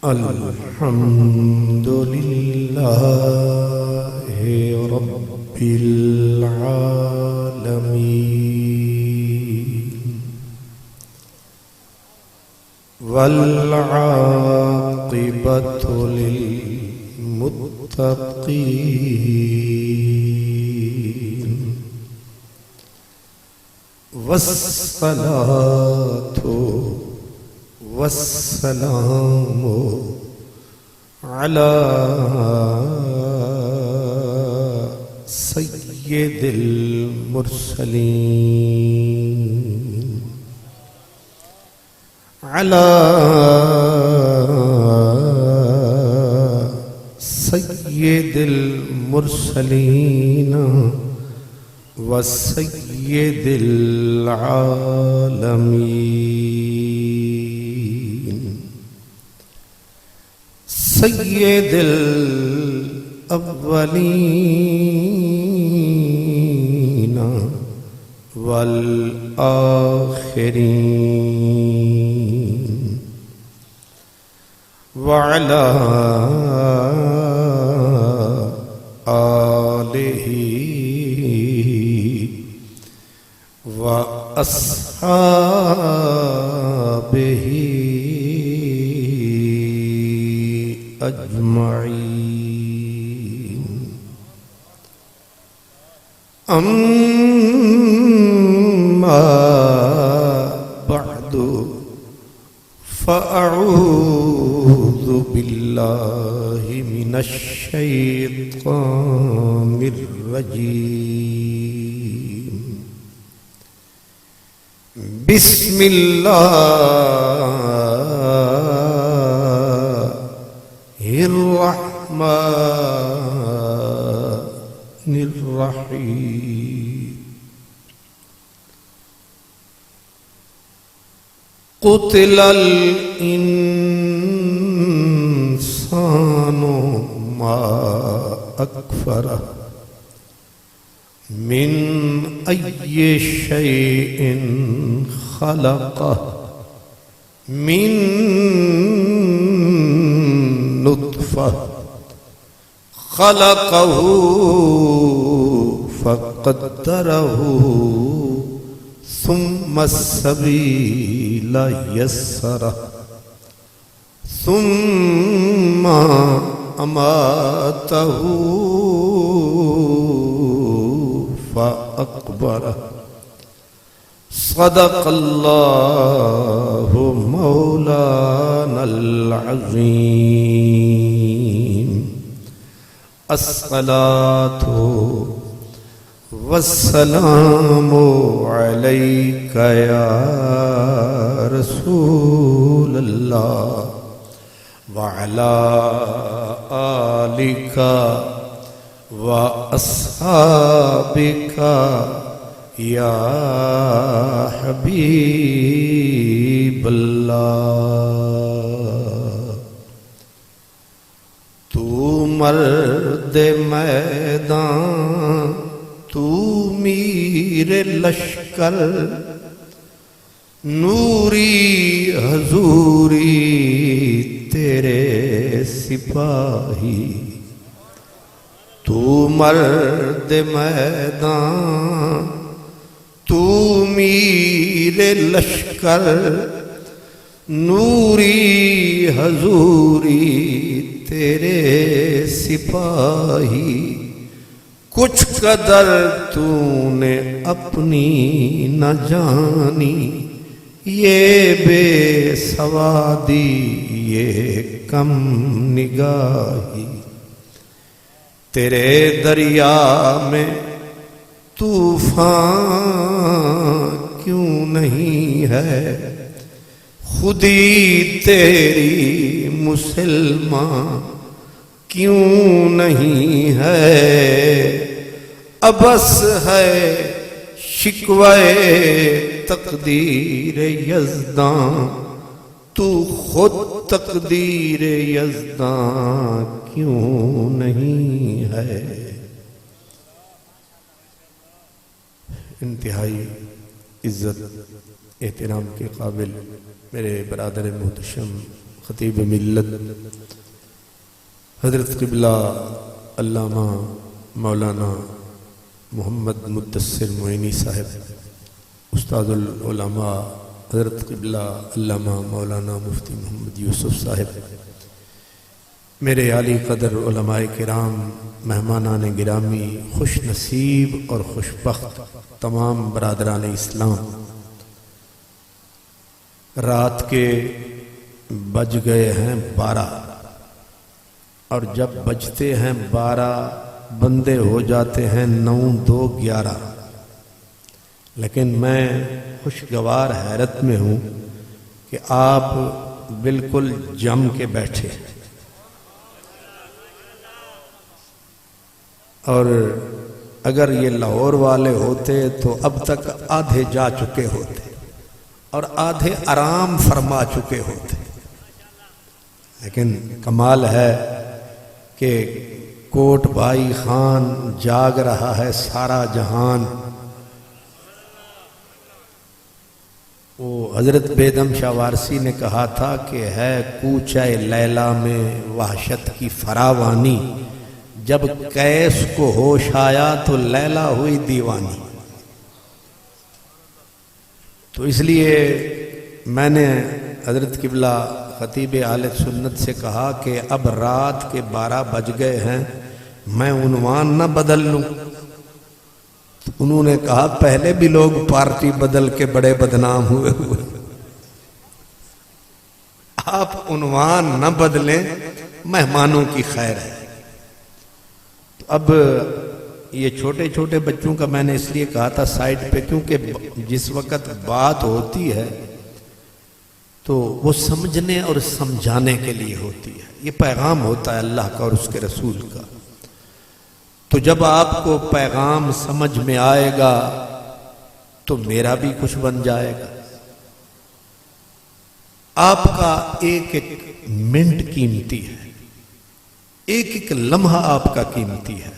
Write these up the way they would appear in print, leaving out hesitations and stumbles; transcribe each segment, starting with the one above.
الحمد لله رب العالمين والعاقبة للمتقين والصلاة والسلام على سيد المرسلين على سيد المرسلين وسيد العالمين سيد الأولين والآخرين وعلى آله وأصحابه أجمعين أما بعد فأعوذ بالله من الشيطان الرجيم بسم الله الرحمن الرحيم قتل الإنسان ما أكفره من أي شيء خلقه من نطفة خلقه فقدره ثم السبيل يسره ثم أماته فأقبره صدق الله مولانا العظيم الصلاة والسلام عليك يا رسول الله وعلى آلك وأصحابك يا حبيب الله تو مرد میدان تو میر لشکر نوری حضوری تیرے سپاہی تو مرد میدان تو میر لشکر نوری حضوری تیرے سپاہی کچھ قدر تو نے اپنی نہ جانی یہ بے سوادی یہ کم نگاہی تیرے دریا میں طوفان کیوں نہیں ہے خودی تیری مسلمان کیوں نہیں ہے ابس ہے شکوے تقدیر یزداں تو خود تقدیر یزداں کیوں نہیں ہے انتہائی عزت احترام کے قابل میرے برادر محتشم خطیب ملت حضرت قبلہ علامہ مولانا محمد مدثر معینی صاحب، استاد العلماء حضرت قبلہ علامہ مولانا مفتی محمد یوسف صاحب، میرے عالی قدر علماء کرام، مہمانان گرامی، خوش نصیب اور خوش بخت تمام برادران اسلام، رات کے بج گئے ہیں 12 اور جب بجتے ہیں 12 بندے ہو جاتے ہیں 9 2 11، لیکن میں خوشگوار حیرت میں ہوں کہ آپ بالکل جم کے بیٹھے، اور اگر یہ لاہور والے ہوتے تو اب تک آدھے جا چکے ہوتے اور آدھے آرام فرما چکے ہوتے، لیکن کمال ہے کہ کوٹ بھائی خان جاگ رہا ہے سارا جہان۔ وہ حضرت بیدم شاہ وارسی نے کہا تھا کہ ہے کوچہ لیلا میں وحشت کی فراوانی، جب قیس کو ہوش آیا تو لیلا ہوئی دیوانی۔ تو اس لیے میں نے حضرت قبلہ خطیب اہل سنت سے کہا کہ اب رات کے 12 بج گئے ہیں، میں عنوان نہ بدل لوں۔ تو انہوں نے کہا پہلے بھی لوگ پارٹی بدل کے بڑے بدنام ہوئے، آپ عنوان نہ بدلیں، مہمانوں کی خیر ہے۔ اب یہ چھوٹے چھوٹے بچوں کا میں نے اس لیے کہا تھا سائیڈ پہ، کیونکہ جس وقت بات ہوتی ہے تو وہ سمجھنے اور سمجھانے کے لیے ہوتی ہے، یہ پیغام ہوتا ہے اللہ کا اور اس کے رسول کا۔ تو جب آپ کو پیغام سمجھ میں آئے گا تو میرا بھی کچھ بن جائے گا۔ آپ کا ایک ایک منٹ قیمتی ہے، ایک ایک لمحہ آپ کا قیمتی ہے۔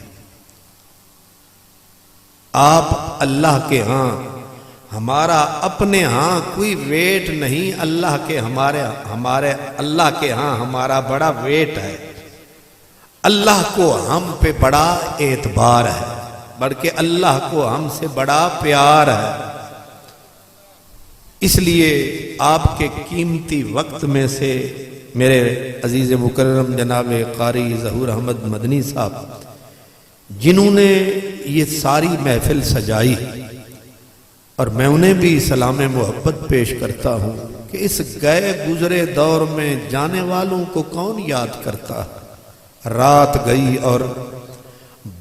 آپ اللہ کے ہاں، ہمارا اپنے ہاں کوئی ویٹ نہیں، اللہ کے ہمارے اللہ کے ہاں ہمارا بڑا ویٹ ہے، اللہ کو ہم پہ بڑا اعتبار ہے، بلکہ اللہ کو ہم سے بڑا پیار ہے۔ اس لیے آپ کے قیمتی وقت میں سے میرے عزیز مکرم جناب قاری ظہور احمد مدنی صاحب، جنہوں نے یہ ساری محفل سجائی، اور میں انہیں بھی سلام محبت پیش کرتا ہوں کہ اس گئے گزرے دور میں جانے والوں کو کون یاد کرتا ہے۔ رات گئی اور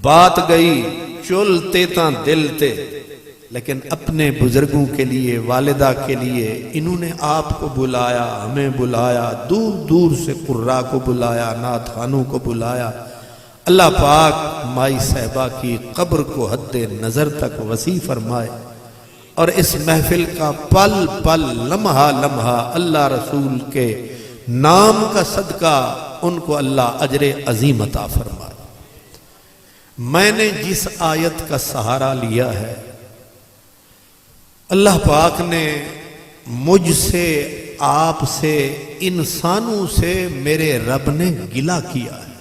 بات گئی، چلتے تاں دل تے، لیکن اپنے بزرگوں کے لیے، والدہ کے لیے انہوں نے آپ کو بلایا، ہمیں بلایا، دور دور سے قراء کو بلایا، نعت خوانوں کو بلایا۔ اللہ پاک مائی صاحبہ کی قبر کو حد نظر تک وسیع فرمائے، اور اس محفل کا پل پل، لمحہ لمحہ اللہ رسول کے نام کا صدقہ ان کو اللہ اجر عظیم عطا فرمائے۔ میں نے جس آیت کا سہارا لیا ہے، اللہ پاک نے مجھ سے، آپ سے، انسانوں سے میرے رب نے گلہ کیا ہے۔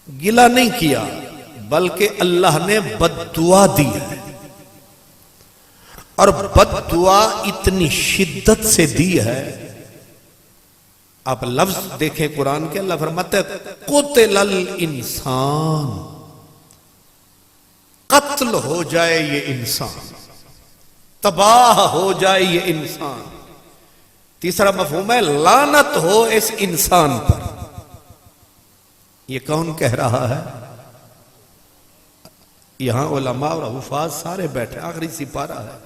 گلہ نہیں کیا بلکہ اللہ نے بد دعا دی ہے، اور بد دعا اتنی شدت سے دی ہے۔ آپ لفظ دیکھیں قرآن کے، اللہ فرماتا ہے قتل الانسان، قتل ہو جائے یہ انسان، تباہ ہو جائے یہ انسان۔ تیسرا مفہوم ہے لعنت ہو اس انسان پر۔ یہ کون کہہ رہا ہے؟ یہاں علماء اور حفاظ سارے بیٹھے، آخری سپارہ ہے۔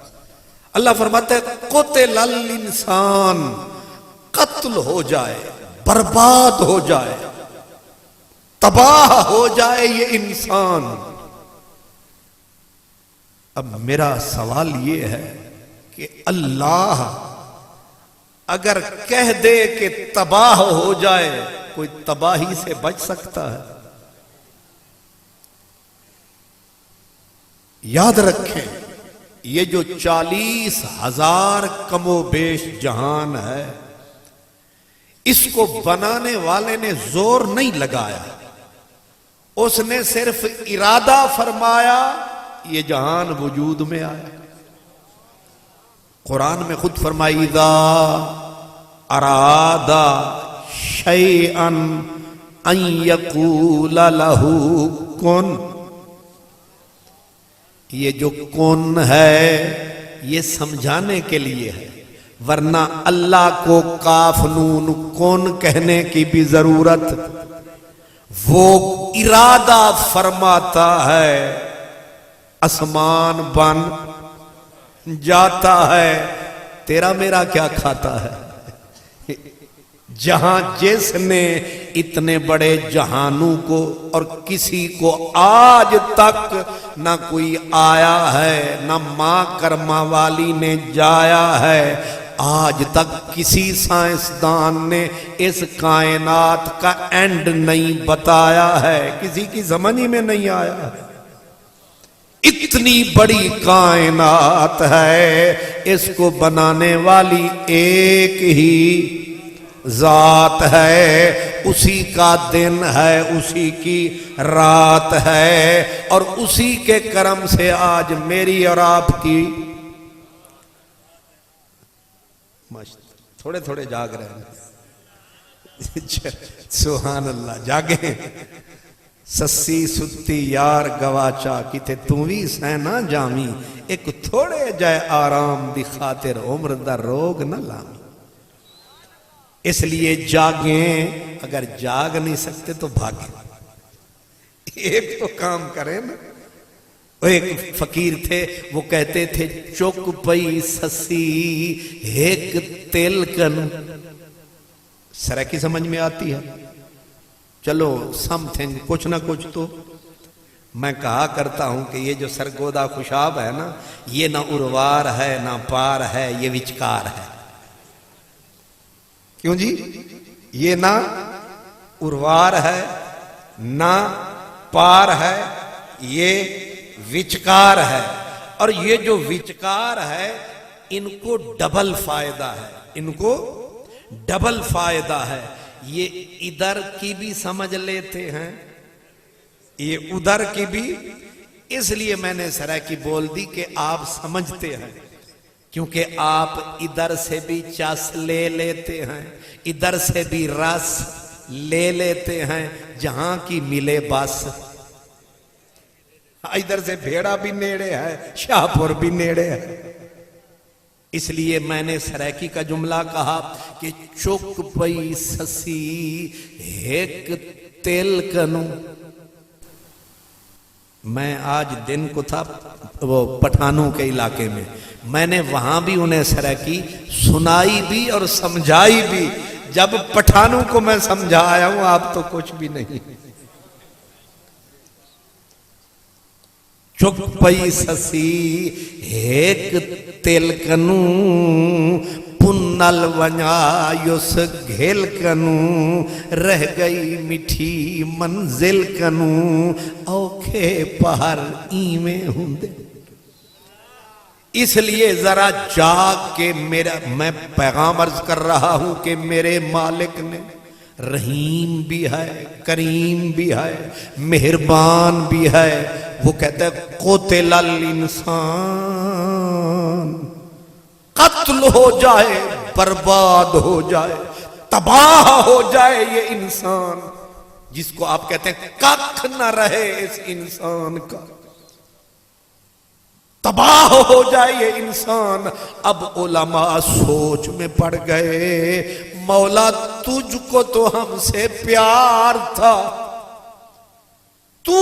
اللہ فرماتا ہے قتل الانسان، قتل ہو جائے، برباد ہو جائے، تباہ ہو جائے یہ انسان۔ اب میرا سوال یہ ہے کہ اللہ اگر کہہ دے کہ تباہ ہو جائے، کوئی تباہی سے بچ سکتا ہے؟ یاد رکھیں یہ جو 40,000 کم و بیش جہان ہے، اس کو بنانے والے نے زور نہیں لگایا، اس نے صرف ارادہ فرمایا، یہ جہان وجود میں آیا۔ قرآن میں خود فرمائی اذا اراد شیئا ان یقول لہ کن، یہ جو کن ہے یہ سمجھانے کے لیے ہے، ورنہ اللہ کو کاف نون کن کہنے کی بھی ضرورت، وہ ارادہ فرماتا ہے آسمان بن جاتا ہے۔ تیرا میرا کیا کھاتا ہے؟ جہاں جس نے اتنے بڑے جہانوں کو اور کسی کو آج تک نہ کوئی آیا ہے نہ ماں کرما والی نے جایا ہے، آج تک کسی سائنسدان نے اس کائنات کا اینڈ نہیں بتایا ہے، کسی کی سمجھ میں نہیں آیا ہے۔ اتنی بڑی کائنات ہے، اس کو بنانے والی ایک ہی ذات ہے، اسی کا دن ہے، اسی کی رات ہے، اور اسی کے کرم سے آج میری اور آپ کی تھوڑے تھوڑے جاگ رہے ہیں۔ سبحان اللہ، جاگیں۔ سسی ستی یار گواچا کتے تو بھی سینا جامی، ایک تھوڑے جائے آرام دی خاطر عمر دا روگ نہ لامی۔ اس لیے جاگیں، اگر جاگ نہیں سکتے تو بھاگیں، ایک تو کام کریں نا۔ وہ ایک فقیر تھے، وہ کہتے تھے چک پئی سسی ایک تل کن، سرائکی سمجھ میں آتی ہے؟ چلو سم تھنگ، کچھ نہ کچھ تو میں کہا کرتا ہوں کہ یہ جو سرگودا خوشاب ہے نا، یہ نہ اروار ہے نہ پار ہے، یہ وچکار ہے۔ کیوں جی؟ یہ نہ اروار ہے نہ پار ہے، یہ وچکار ہے، اور یہ جو وچکار ہے ان کو ڈبل فائدہ ہے، ان کو ڈبل فائدہ ہے۔ یہ ادھر کی بھی سمجھ لیتے ہیں، یہ ادھر کی بھی، اس لیے میں نے سرائکی بول دی کہ آپ سمجھتے ہیں، کیونکہ آپ ادھر سے بھی چس لے لیتے ہیں، ادھر سے بھی رس لے لیتے ہیں، جہاں کی ملے بس۔ ادھر سے بھیڑا بھی نیڑے ہے، شاہپور بھی نیڑے ہے۔ اس لیے میں نے سرائکی کا جملہ کہا کہ چک پئی سسی ایک تیل کنو۔ میں آج دن کو تھا وہ پٹھانوں کے علاقے میں، میں نے وہاں بھی انہیں سرائکی سنائی بھی اور سمجھائی بھی۔ جب پٹھانوں کو میں سمجھایا ہوں، آپ تو کچھ بھی نہیں۔ چک پئی سسی ایک تیل کنو، پنل ونیا یس گھیل کنو، رہ گئی مٹھی منزل کنو، اوکھے پہر ایویں ہوندے۔ اس لیے ذرا جاگ کے میں پیغام عرض کر رہا ہوں کہ میرے مالک نے رحیم بھی ہے، کریم بھی ہے، مہربان بھی ہے۔ وہ کہتا ہے قتل الانسان، قتل ہو جائے، برباد ہو جائے، تباہ ہو جائے یہ انسان، جس کو آپ کہتے ہیں ککھ نہ رہے اس انسان کا، تباہ ہو جائے یہ انسان۔ اب علماء سوچ میں پڑ گئے، مولا تجھ کو تو ہم سے پیار تھا، تو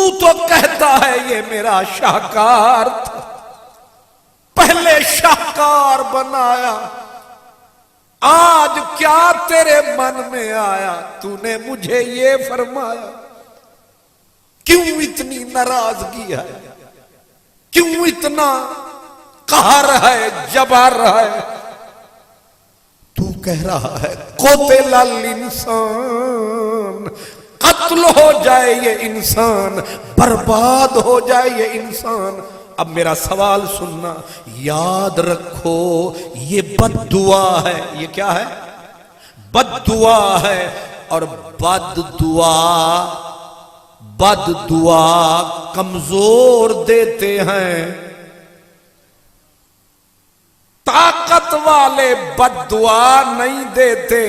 کہتا ہے یہ میرا شاہکار تھا، پہلے شاہکار بنایا، آج کیا تیرے من میں آیا، تو نے مجھے یہ فرمایا، کیوں اتنی ناراضگی ہے، کیوں اتنا قہر ہے، جبر ہے؟ تو کہہ رہا ہے قتل الانسان، قتل ہو جائے یہ انسان، برباد ہو جائے یہ انسان۔ اب میرا سوال سننا، یاد رکھو یہ بد دعا ہے۔ یہ کیا ہے؟ بد دعا ہے، اور بد دعا کمزور دیتے ہیں، طاقت والے بد دعا نہیں دیتے،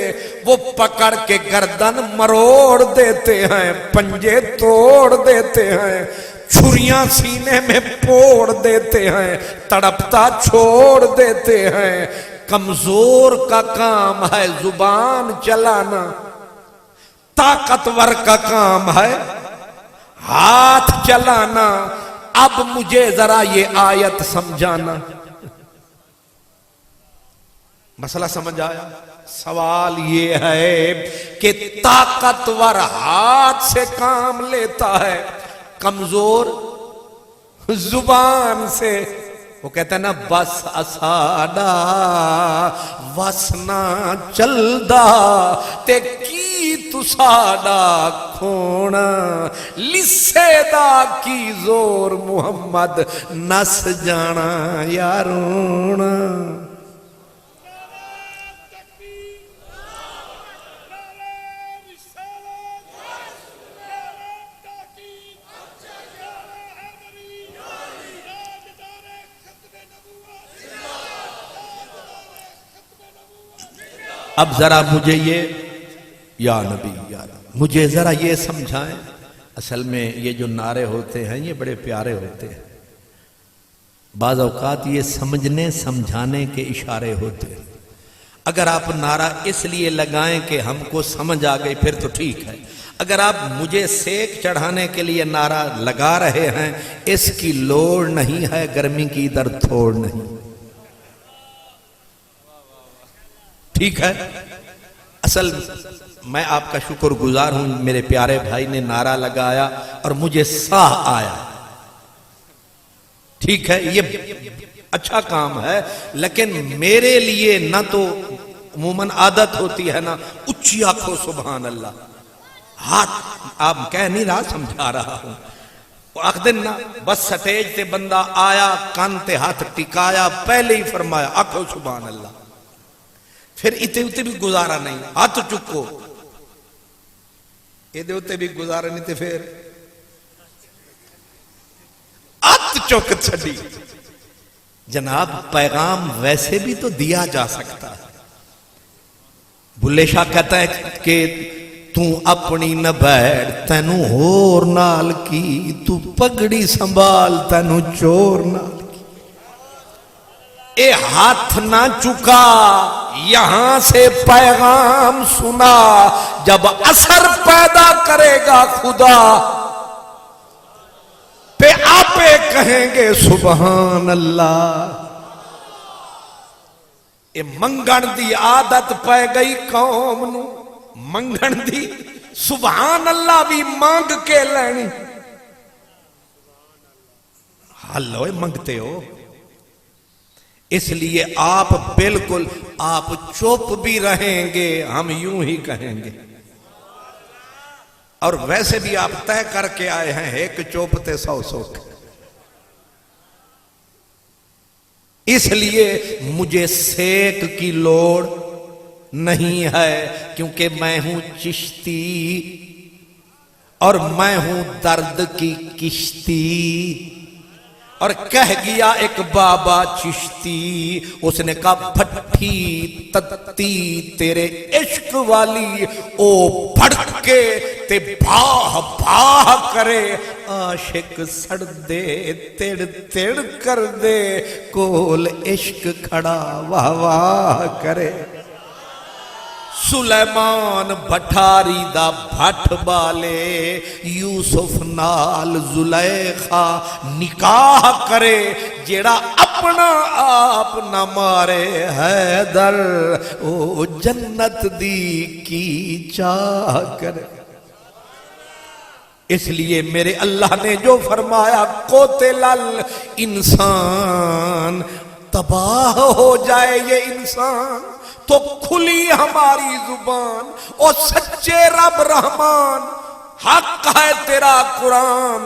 وہ پکڑ کے گردن مروڑ دیتے ہیں، پنجے توڑ دیتے ہیں، چھریاں سینے میں پوڑ دیتے ہیں، تڑپتا چھوڑ دیتے ہیں۔ کمزور کا کام ہے زبان چلانا، طاقتور کا کام ہے ہاتھ چلانا۔ اب مجھے ذرا یہ آیت سمجھانا، مسئلہ سمجھ آیا؟ سوال یہ ہے کہ طاقتور ہاتھ سے کام لیتا ہے، کمزور زبان سے۔ وہ کہتا ہے نا بس اساڈا وس نہ چلدا تے کی تساڈا کھونا، لسے دا کی زور محمد نس جانا یا رونا۔ اب ذرا مجھے یا نبی مجھے ذرا یہ سمجھائیں، اصل میں یہ جو نعرے ہوتے ہیں یہ بڑے پیارے ہوتے ہیں، بعض اوقات یہ سمجھنے سمجھانے کے اشارے ہوتے ہیں۔ اگر آپ نعرہ اس لیے لگائیں کہ ہم کو سمجھ آ گئی پھر تو ٹھیک ہے، اگر آپ مجھے سیک چڑھانے کے لیے نعرہ لگا رہے ہیں، اس کی لوڑ نہیں ہے، گرمی کی ادھر تھوڑ نہیں، ٹھیک ہے؟ اصل میں آپ کا شکر گزار ہوں، میرے پیارے بھائی نے نعرہ لگایا اور مجھے ساہ آیا، ٹھیک ہے، یہ اچھا کام ہے، لیکن میرے لیے نہ تو عموماً عادت ہوتی ہے نا اچھی آنکھوں سبحان اللہ، ہاتھ آپ کہہ نہیں رہا سمجھا رہا ہوں، آخ دن نا بس سٹیج تے بندہ آیا کان تے ہاتھ ٹکایا پہلے ہی فرمایا آنکھوں سبحان اللہ، پھر اتے بھی گزارا نہیں، ہاتھ چکو یہ اتے بھی گزارا نہیں تے پھر ہاتھ چک چھڑی۔ جناب پیغام ویسے بھی تو دیا جا سکتا ہے۔ بلے شاہ کہتا ہے کہ تو اپنی نہ بیٹھ تینوں ہور نال کی، تو پگڑی سنبھال تینوں چور نال کی، اے ہاتھ نہ چکا یہاں سے پیغام سنا، جب اثر پیدا کرے گا خدا پہ آپے کہیں گے سبحان اللہ۔ اے منگن دی عادت پہ گئی قوم نو، منگن دی، سبحان اللہ بھی مانگ کے لینی، ہلو منگتے ہو، اس لیے آپ بالکل آپ چپ بھی رہیں گے، ہم یوں ہی کہیں گے، اور ویسے بھی آپ طے کر کے آئے ہیں ایک چوپ تے 100 سوکھ، اس لیے مجھے سیک کی لوڑ نہیں ہے، کیونکہ میں ہوں چشتی اور میں ہوں درد کی کشتی۔ اور کہہ گیا ایک بابا چشتی، اس نے کہا بھٹی تتی تیرے عشق والی، او بھڑکے تے باہ باہ کرے، عاشق سڑ دے تڑ تڑ کر دے، کول عشق کھڑا واہ واہ کرے۔ سلیمان بھٹاری دا بھٹ بالے، یوسف نال زلیخا نکاح کرے، جیڑا اپنا آپ نہ مارے حیدر، او جنت دی کی چاہ کرے۔ اس لیے میرے اللہ نے جو فرمایا قتل الانسان، تباہ ہو جائے یہ انسان تو کھلی ہماری زبان، او سچے رب رحمان، حق ہے تیرا قرآن،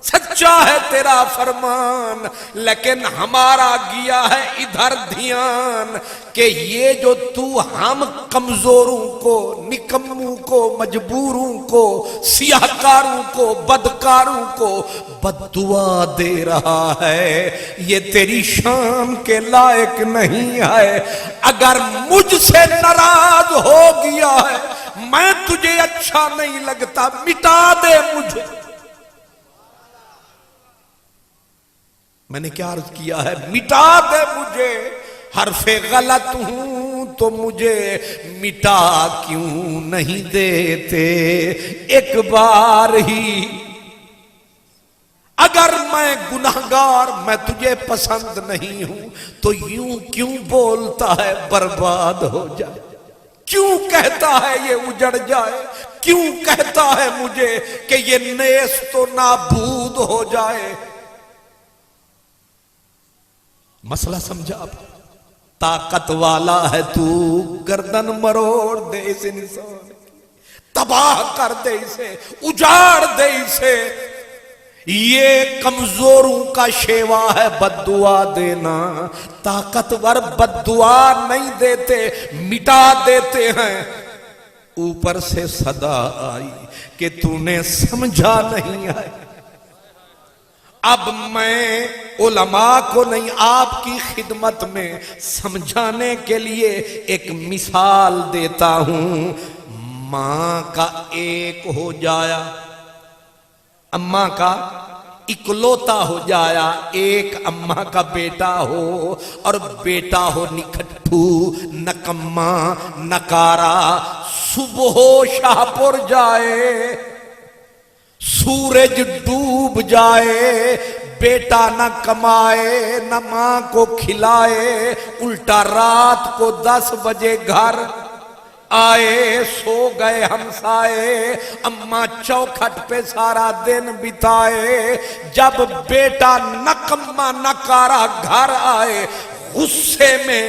سچا ہے تیرا فرمان، لیکن ہمارا گیا ہے ادھر دھیان کہ یہ جو تو ہم کمزوروں کو، نکموں کو، مجبوروں کو، سیاہکاروں کو، بدکاروں کو بد دعا دے رہا ہے، یہ تیری شان کے لائق نہیں ہے۔ اگر مجھ سے ناراض ہو گیا ہے، میں تجھے اچھا نہیں لگتا، مٹا دے مجھے۔ میں نے کیا عرض کیا ہے؟ مٹا دے مجھے، حرف غلط ہوں تو مجھے مٹا کیوں نہیں دیتے ایک بار ہی؟ اگر میں گناہگار، میں تجھے پسند نہیں ہوں تو یوں کیوں بولتا ہے برباد ہو جائے؟ کیوں کہتا ہے یہ اجڑ جائے؟ کیوں کہتا ہے مجھے کہ یہ نیست و نابود ہو جائے؟ مسئلہ سمجھا آپ؟ طاقت والا ہے تو، گردن مروڑ دے اس انسان کی، تباہ کر دے اسے، اجاڑ دے اسے۔ یہ کمزوروں کا شیوا ہے بد دعا دینا، طاقتور بد دعا نہیں دیتے، مٹا دیتے ہیں۔ اوپر سے صدا آئی کہ تو نے سمجھا نہیں ہے۔ اب میں علماء کو نہیں، آپ کی خدمت میں سمجھانے کے لیے ایک مثال دیتا ہوں۔ ماں کا ایک ہو جایا، اماں کا اکلوتا ہو جایا، ایک اماں کا بیٹا ہو، اور بیٹا ہو نکھٹھو، نکما، نکارا، صبح شاہ پور جائے، سورج ڈوب جائے، بیٹا نہ کمائے نہ ماں کو کھلائے، الٹا رات کو 10 بجے گھر آئے، سو گئے ہمسائے، اماں چوکھٹ پہ سارا دن بتائے۔ جب بیٹا نکما نکارا گھر آئے، غصے میں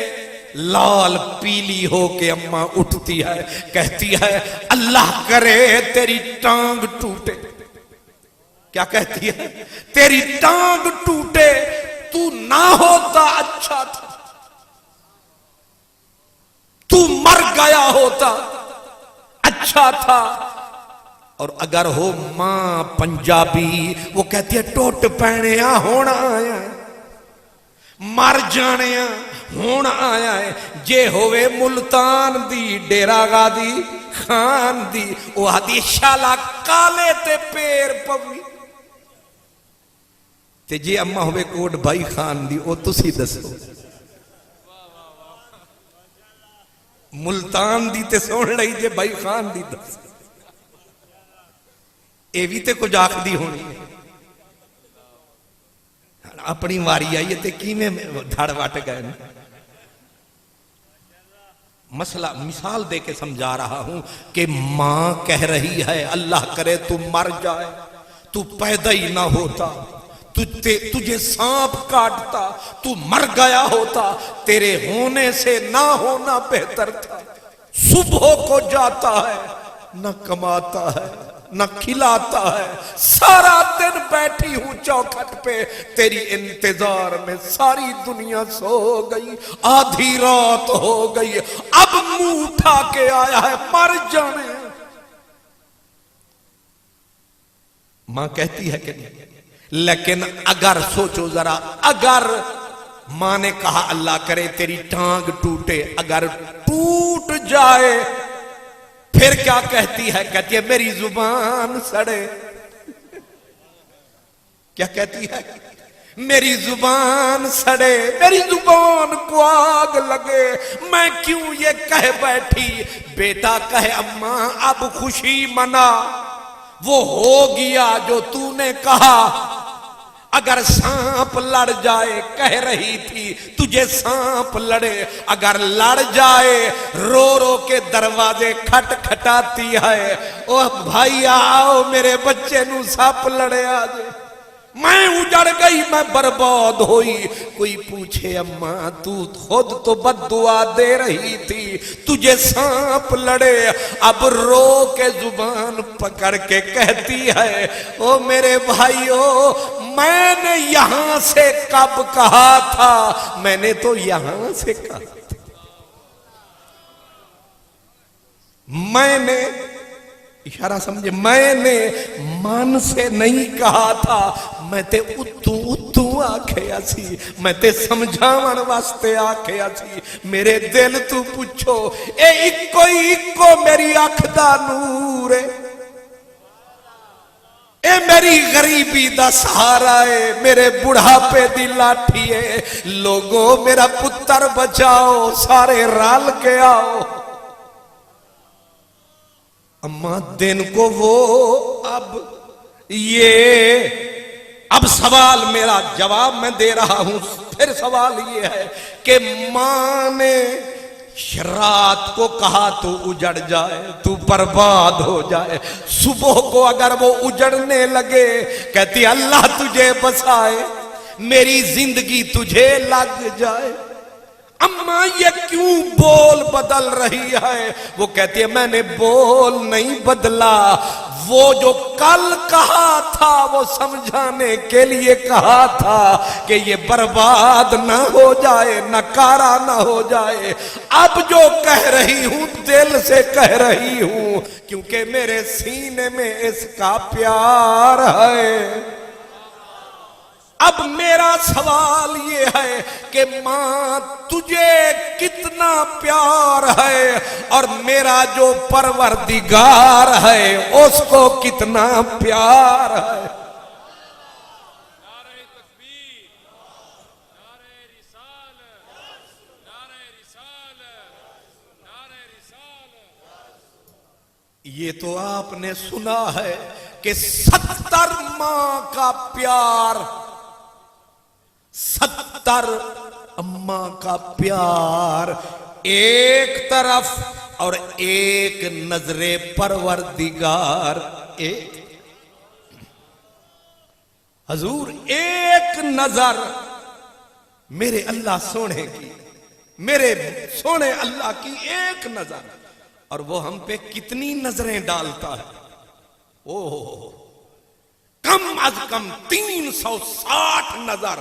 لال پیلی ہو کے اماں اٹھتی ہے، کہتی ہے اللہ کرے تیری ٹانگ ٹوٹے۔ کیا کہتی ہے؟ تیری ٹانگ ٹوٹے، تو نہ ہوتا اچھا تھا، تو مر گیا ہوتا اچھا تھا۔ اور اگر ہو ماں پنجابی، وہ کہتی ہے ٹوٹ پینیا ہونا آیا، مر جانے ہونا آیا ہے۔ جے ہوئے ملتان دی، ڈیرا غازی خان دی، وہ آدھی شالا کالے تے پیر پوی، تے جے اماں ہوئے کوٹ بھائی خان دی، وہ تسی دسو۔ ملتان دی تے سوڑ رہی جے بھائی خان دی دس، اے بھی تے کچھ آخ دی ہونی ہے۔ اپنی واری آئی تے کی میں دھڑ واٹ گئے نا۔ مسئلہ مثال دے کے سمجھا رہا ہوں کہ ماں کہہ رہی ہے اللہ کرے تو مر جائے، تو پیدا ہی نہ ہوتا، تجھے سانپ کاٹتا، تو مر گیا ہوتا، تیرے ہونے سے نہ ہونا بہتر تھا۔ صبح کو جاتا ہے، نہ کماتا ہے نہ کھلاتا ہے، سارا دن بیٹھی ہوں چوکھٹ پہ تیری انتظار میں، ساری دنیا سو گئی، آدھی رات ہو گئی، اب منہ اٹھا کے آیا ہے مر جانے۔ ماں کہتی ہے کہ نہیں؟ لیکن اگر سوچو ذرا، اگر ماں نے کہا اللہ کرے تیری ٹانگ ٹوٹے، اگر ٹوٹ جائے، پھر کیا کہتی ہے؟ کہتی ہے میری زبان سڑے۔ کیا کہتی ہے؟ میری زبان سڑے، میری زبان کو آگ لگے، میں کیوں یہ کہہ بیٹھی۔ بیٹا کہے اماں اب خوشی منا، وہ ہو گیا جو تو نے کہا۔ اگر سانپ لڑ جائے، کہہ رہی تھی تجھے سانپ لڑے، اگر لڑ جائے رو رو کے دروازے کھٹ کھٹاتی ہے، او بھائی آؤ میرے بچے نو سانپ لڑے آجے۔ میں اجڑ گئی، میں برباد ہوئی۔ کوئی پوچھے اما تو خود تو بد دعا دے رہی تھی، تجھے سانپ لڑے، اب رو کے زبان پکڑ کے کہتی ہے او میرے بھائیو، میں نے یہاں سے کب کہا تھا؟ میں نے تو یہاں سے کہا تھا، میں نے اشارہ سمجھے، میں نے من سے نہیں کہا تھا، میں تے اتوں آکھیا سی، میں تے سمجھاون واسطے آکھیا سی۔ میرے دل تو پوچھو، اے اکو میری اکھ دا نور ہے، اے میری غریبی دا سہارا ہے، میرے بڑھاپے دی لاٹھی ہے۔ لوگوں میرا پتر بچاؤ، سارے رال کے آؤ۔ اما دن کو وہ اب سوال میرا جواب میں دے رہا ہوں، پھر سوال یہ ہے کہ ماں نے رات کو کہا تو اجڑ جائے، تو برباد ہو جائے، صبح کو اگر وہ اجڑنے لگے کہتی اللہ تجھے بسائے، میری زندگی تجھے لگ جائے۔ اما یہ کیوں بول بدل رہی ہے؟ وہ کہتی ہے میں نے بول نہیں بدلا، وہ جو کل کہا تھا وہ سمجھانے کے لیے کہا تھا کہ یہ برباد نہ ہو جائے، نکارا نہ ہو جائے۔ اب جو کہہ رہی ہوں دل سے کہہ رہی ہوں، کیونکہ میرے سینے میں اس کا پیار ہے۔ اب میرا سوال یہ ہے کہ ماں تجھے کتنا پیار ہے اور میرا جو پروردگار ہے اس کو کتنا پیار ہے۔ نعرہ تکبیر، نعرہ رسالت، نعرہ رسالت، نعرہ رسالت۔ یہ تو آپ نے سنا ہے کہ 70 ماں کا پیار، 70 اماں کا پیار ایک طرف اور ایک نظر پروردگار، ایک حضور ایک نظر میرے اللہ سونے کی، میرے سونے اللہ کی ایک نظر، اور وہ ہم پہ کتنی نظریں ڈالتا ہے۔ اوہ کم از کم 360 نظر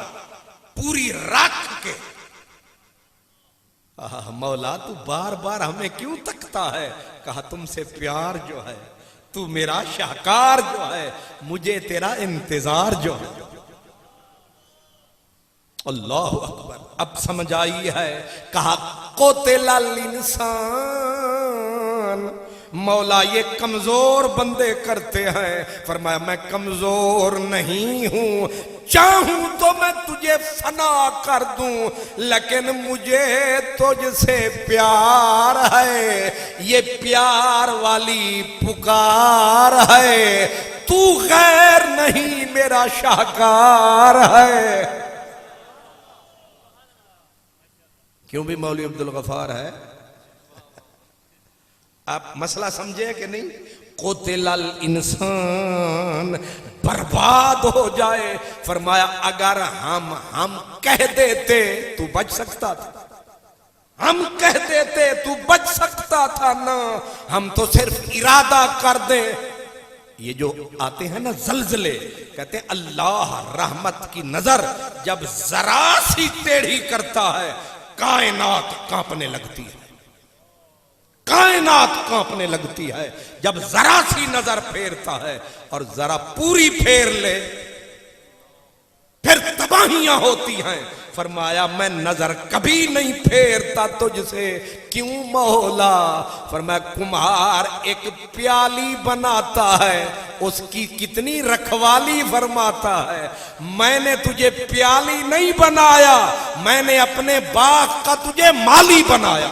پوری رکھ کے۔ مولا تو بار بار ہمیں کیوں تکتا ہے؟ کہا تم سے پیار جو ہے، تو میرا شاہکار جو ہے، مجھے تیرا انتظار جو ہے۔ اللہ اکبر، اب سمجھ آئی ہے۔ کہا قتل الانسان، مولا یہ کمزور بندے کرتے ہیں۔ فرمایا میں کمزور نہیں ہوں، چاہوں تو میں تجھے فنا کر دوں، لیکن مجھے تجھ سے پیار ہے، یہ پیار والی پکار ہے، تو غیر نہیں میرا شاہکار ہے۔ کیوں بھی مولوی عبدالغفار ہے؟ آپ مسئلہ سمجھے کہ نہیں؟ قتل الانسان، برباد ہو جائے۔ فرمایا اگر ہم کہہ دیتے تو بچ سکتا تھا، ہم کہہ دیتے تو بچ سکتا تھا نا، ہم تو صرف ارادہ کر دیں۔ یہ جو آتے ہیں نا زلزلے، کہتے ہیں اللہ رحمت کی نظر جب ذرا سی ٹیڑھی کرتا ہے کائنات کانپنے لگتی ہے، کائنات کانپنے لگتی ہے۔ جب ذرا سی نظر پھیرتا ہے اور ذرا پوری پھیر لے پھر تباہیاں ہوتی ہیں۔ فرمایا میں نظر کبھی نہیں پھیرتا تجھ سے، کیوں مولا؟ فرمایا کمہار ایک پیالی بناتا ہے، اس کی کتنی رکھوالی فرماتا ہے۔ میں نے تجھے پیالی نہیں بنایا، میں نے اپنے باغ کا تجھے مالی بنایا۔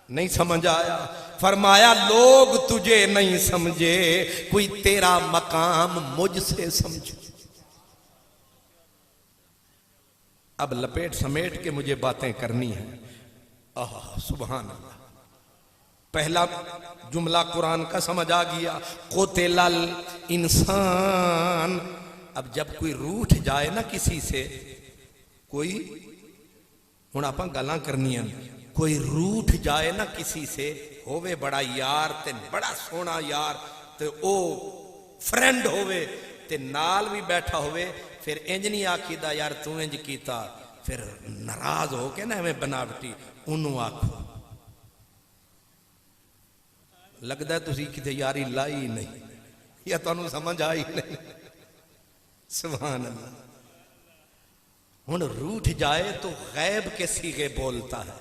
نہیں سمجھ آیا؟ فرمایا لوگ تجھے نہیں سمجھے، کوئی تیرا مقام مجھ سے سمجھے۔ اب لپیٹ سمیٹ کے مجھے باتیں کرنی ہیں۔ سبحان اللہ، پہلا جملہ قرآن کا سمجھ آ گیا، قتل الانسان۔ اب جب کوئی روٹھ جائے نا کسی سے، کوئی ہن آپاں گلاں کرنیاں، کوئی روٹھ جائے نا کسی سے، ہووے بڑا یار تے بڑا سونا یار تے او فرینڈ ہووے تے نال بھی بیٹھا ہووے، پھر انج نہیں آکھیدا یار تو انج کیتا، پھر ناراض ہو کے نا ایویں بناوٹی انہوں آکھو، لگدا ہے تسی کتے یاری لائی نہیں یا تانوں سمجھ آئی نہیں۔ سبحان اللہ۔ ہن روٹھ جائے تو غیب کے صیغے بولتا ہے،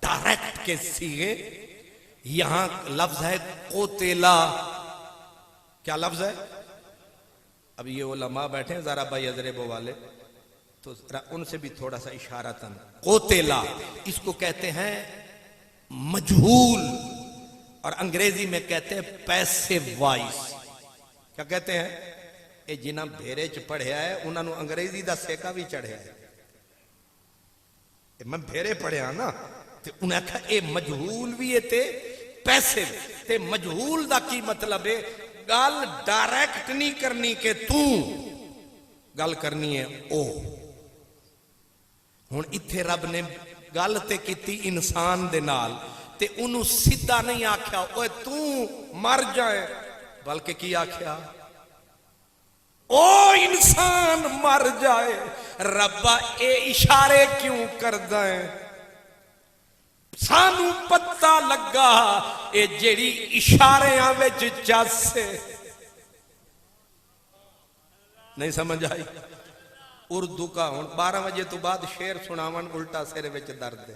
ڈائریکٹ کے صیغے۔ یہاں لفظ ہے قتلا، کیا لفظ ہے؟ اب یہ علماء بیٹھے ہیں ذرا بھائی ازربو والے، تو ان سے بھی تھوڑا سا اشارتاً، قتلا اس کو کہتے ہیں مجہول، اور انگریزی میں کہتے ہیں پیسیو وائس۔ کیا کہتے ہیں؟ اے جنہاں بھیرے چ پڑھیا ہے انہاں نو انگریزی دا سیکا بھی چڑھیا ہے۔ میں بھیرے پڑھیا نا تے انہیں کہا اے مجہول بھی ہے تے پیسیو تے مجہول دا کی مطلب ہے گل ڈائریکٹ نہیں کرنی کہ تو گل کرنی ہے او۔ ہن ایتھے رب نے گل تے کیتی انسان دے نال تے انہوں سیدھا نہیں آکھیا اوے تو مر جائے، بلکہ کی آکھیا او انسان مر جائے۔ ربا اے اشارے کیوں کردہ ہیں؟ سانو پتہ لگا اے جیڑی اشارے آوے جسے نہیں سمجھ آئی۔ اردو کا ہون 12 بجے تو بعد شعر سناون الٹا سر وچ درد ہے،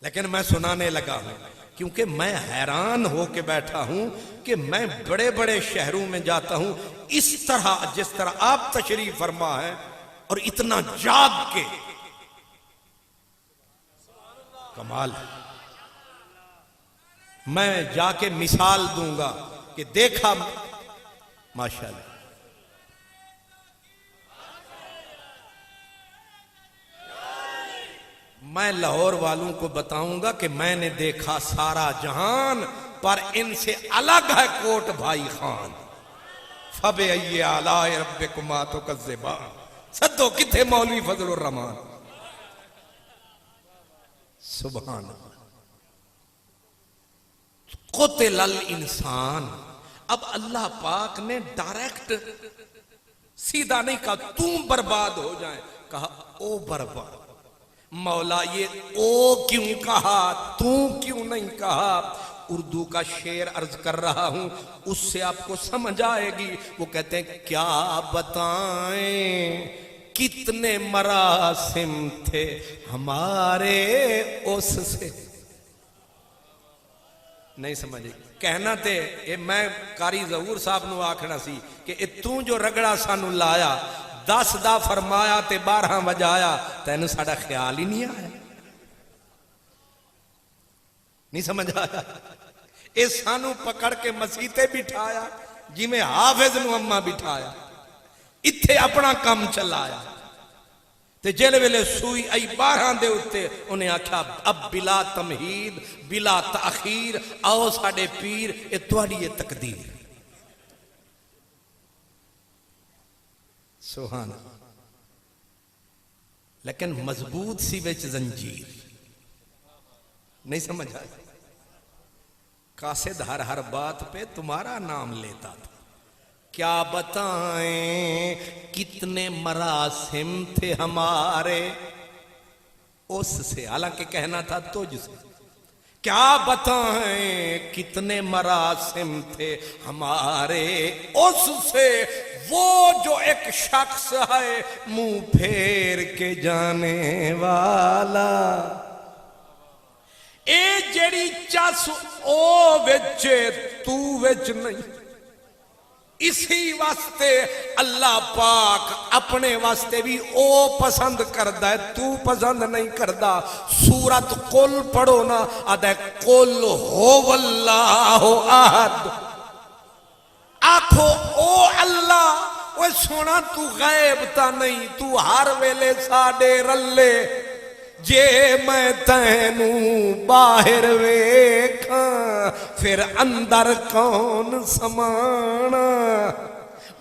لیکن میں سنانے لگا ہوں کیونکہ میں حیران ہو کے بیٹھا ہوں کہ میں بڑے بڑے شہروں میں جاتا ہوں، اس طرح جس طرح آپ تشریف فرما ہے اور اتنا جاگ کے، کمال ہے۔ میں جا کے مثال دوں گا کہ دیکھا ماشاءاللہ۔ میں لاہور والوں کو بتاؤں گا کہ میں نے دیکھا سارا جہان، پر ان سے الگ ہے کوٹ بھائی خان۔ فَبِأَيِّ آلَاءِ رَبِّكُمَا تُكَذِّبَانِ۔ سدو کتھے مولوی فضل الرحمان؟ سبحان اللہ۔ قتل الانسان۔ اب اللہ پاک نے ڈائریکٹ سیدھا نہیں کہا تم برباد ہو جائیں، کہا او برباد۔ مولا یہ او کیوں کہا، تو کیوں نہیں کہا؟ اردو کا شعر عرض کر رہا ہوں، اس سے آپ کو سمجھ آئے گی۔ وہ کہتے ہیں کیا بتائیں کتنے مراسم تھے ہمارے اس سے، نہیں سمجھے کہنا تے اے میں قاری ظہور صاحب نو آکھنا سی کہ اے تو جو رگڑا سانو لایا 10 دا فرمایا تے 12 وجایا، تینوں ساڑا خیال ہی نہیں آیا، نہیں سمجھ آیا۔ اے سانو پکڑ کے مسیطے بٹھایا جی میں حافظ نو اممہ بٹھایا، اتھے اپنا کام چلایا تے جیلے ویلے سوئی ای 12 دے اتے انہیں آکھا اب بلا تمہید بلا تاخیر آؤ ساڑے پیر، اے توڑی یہ تقدیر۔ سبحان اللہ۔ لیکن مضبوط سی وچ زنجیر، نہیں سمجھ آیا۔ قاصد ہر بات پہ تمہارا نام لیتا تھا۔ کیا بتائیں کتنے مراسم تھے ہمارے اس سے، حالانکہ کہنا تھا تجھ سے۔ کیا بتائیں کتنے مراسم تھے ہمارے اس سے، وہ جو ایک شخص ہے منہ پھیر کے جانے والا۔ اے جڑی چس او وچ تو وچ نہیں، اسی واسطے اللہ پاک اپنے واسطے بھی او پسند کردہ ہے، تو پسند نہیں کردہ۔ سورت قل پڑھو نا، آدھے قل ہو واللہ احد، آکھو او اللہ، وہ سونا تو غیب تا نہیں، تو ہر ویلے ساڑے رلے، جے میں تینوں باہر ویکھاں پھر اندر کون سمانا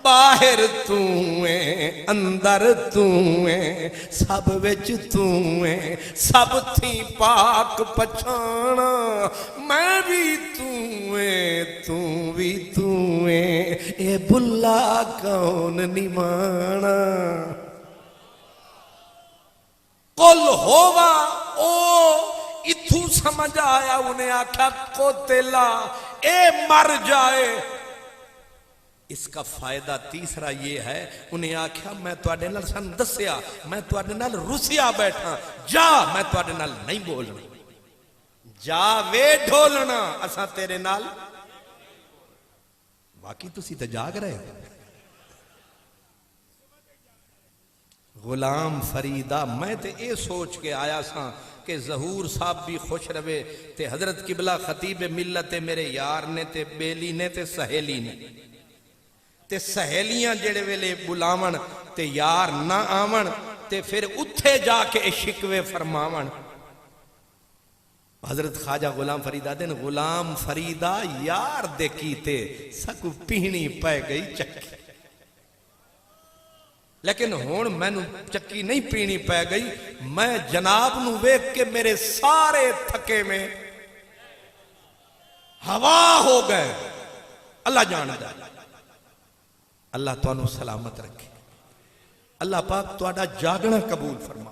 باہر تو ہے اندر تو ہے سب وچ تو ہے سب تھی پاک پچھانا میں بھی تو ہے تو بھی تو ہے اے بلا کون نمانا قل ہوا او اتھو سمجھ آیا انہیں آکھا کو تیلا اے مر جائے اس کا فائدہ تیسرا یہ ہے انہیں آکھا میں تواڈے نال سن دسیا میں تواڈے نال رسیا بیٹھا جا میں تواڈے نال نہیں بولنا جا وے ڈھولنا اساں تیرے نال باقی تسی تے جاگ رہے ہو غلام فریدہ میں تے اے سوچ کے آیا ساں کہ ظہور صاحب بھی خوش روے تے حضرت قبلہ خطیب ملت میرے یار نے تے بیلی نے تے سہیلی نے تے سہیلیاں جڑے ویلے بلاون تے یار نہ آون تے پھر اتھے جا کے شکوے فرماون حضرت خواجہ غلام فریدہ دن غلام فریدہ یار دے کیتے سکو پینی پہ گئی چکی لیکن ہون میں نو چکی نہیں پینی پہ گئی میں جناب نو ویک کے میرے سارے تھکے میں ہوا ہو گئے اللہ جاندہ اللہ تو انہوں سلامت رکھے اللہ پاک تو آڈا جاگنا قبول فرما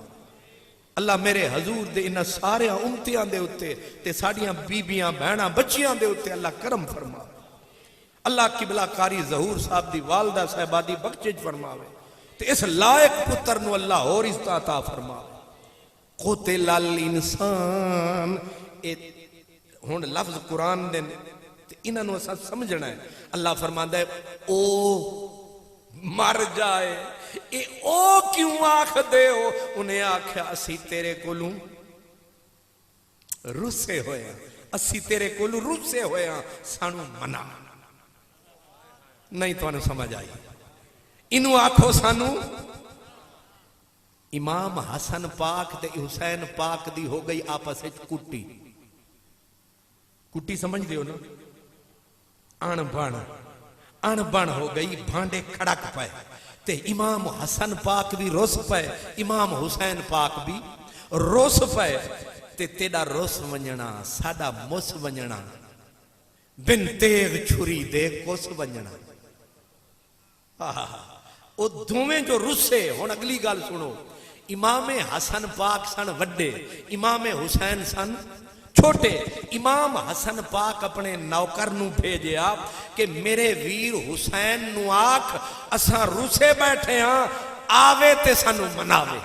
اللہ میرے حضور دے انہ سارے امتیاں دے ہوتے تے ساڑیاں بیبیاں بہناں بچیاں دے ہوتے اللہ کرم فرما اللہ قبلہ کاری ظہور صاحب دی والدہ صاحبہ دی بخشش فرماوے تے اس لائق پتر نو اللہ اور عزت عطا فرما قتل الانسان ہون لفظ قرآن دے انہاں نو اسا سمجھنا ہے اللہ فرماندا ہے او مر جائے اے او کیوں آکھ دے ہو انہیں آکھیا اسی تیرے کولوں رسے ہوئے ہیں اسی تیرے کولوں رسے ہوئے ہیں سانو منع نہیں تو انہوں سمجھ آئی انہوں آکھو سانو امام حسن پاک تے حسین پاک دی ہو گئی آپس کٹی کٹی سمجھ دیو نا ان بن ہو گئی بھانڈے کھڑک پائے تے امام حسن پاک بھی روس پائے امام حسین پاک بھی روس پائے تے تیڑا روس ونجنا ساڑا مس ونجنا بن تیغ چھری دے کوس ونجنا او دومیں جو رسے ہون اگلی گال سنو امام حسن پاک سن وڈے امام حسین سن چھوٹے امام حسن پاک اپنے نوکر نو بھیجے آپ کہ میرے ویر حسین نو آکھ اساں روسے بیٹھے ہاں آوے تے سانو مناوے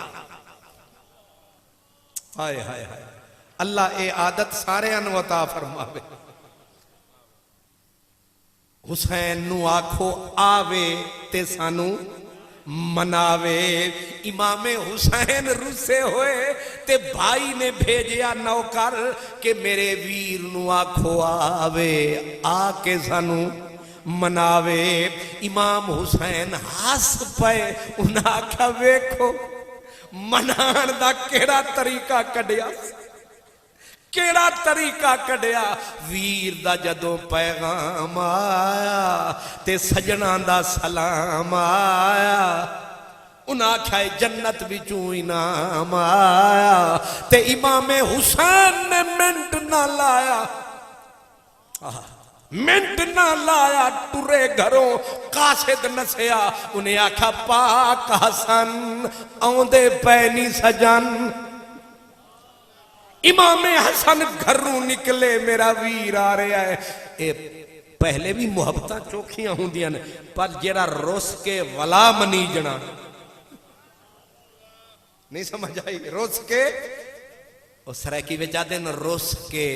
ہائے ہائے ہائے اللہ اے عادت سارے انو عطا فرماوے حسین نو آکھو آوے تے سانو مناوے امام حسین رسے ہوئے تے بھائی نے بھیجیا نوکر کہ میرے ویر نو آکھو آوے آکے سانو مناوے امام حسین ہاس پائے انہاں آکھا ویکھو منان دا کیڑا طریقہ کڈیا کیڑا طریقہ کڈیا ویر دا جدوں پیغام آیا تے سجناں دا سلام آیا انہاں کھائے جنت بھی چوئی نام آیا تے امام حسین نے منٹ نہ لایا منٹ نہ لایا ٹرے گھروں قاصد نسیا انہیں آکھا پاک حسن آندے پینی سجن امام حسن گھروں نکلے میرا ویر آ رہا ہے اے پہلے بھی محبتاں چوکھیاں ہوں دیاں پر جیڑا روس کے ولا منی جنا نہیں سمجھ آئی روس کے اس رہی وجہ دن روس کے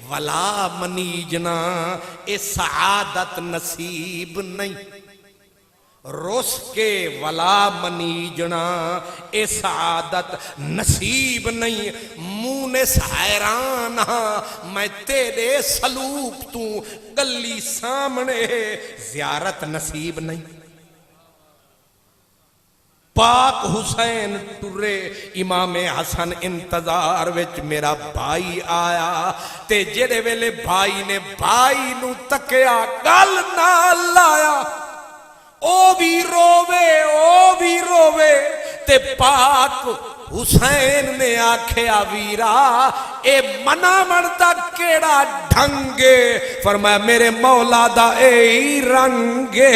ولا منی جنا اے سعادت نصیب نہیں روس کے ولا منی جنا اے سعادت نصیب نہیں مونس حیران ہاں میں تیرے سلوک تو گلی سامنے زیارت نصیب نہیں پاک حسین ٹرے امام حسن انتظار وچ میرا بھائی آیا تے جڑے ویلے بھائی نے بھائی نو تکیا گل نال لایا او بھی روے تے پاک حسین نے آکھیا ویرا اے منامن دا کیڑا ڈھنگے فرمایا میرے مولا دا اے ہی رنگے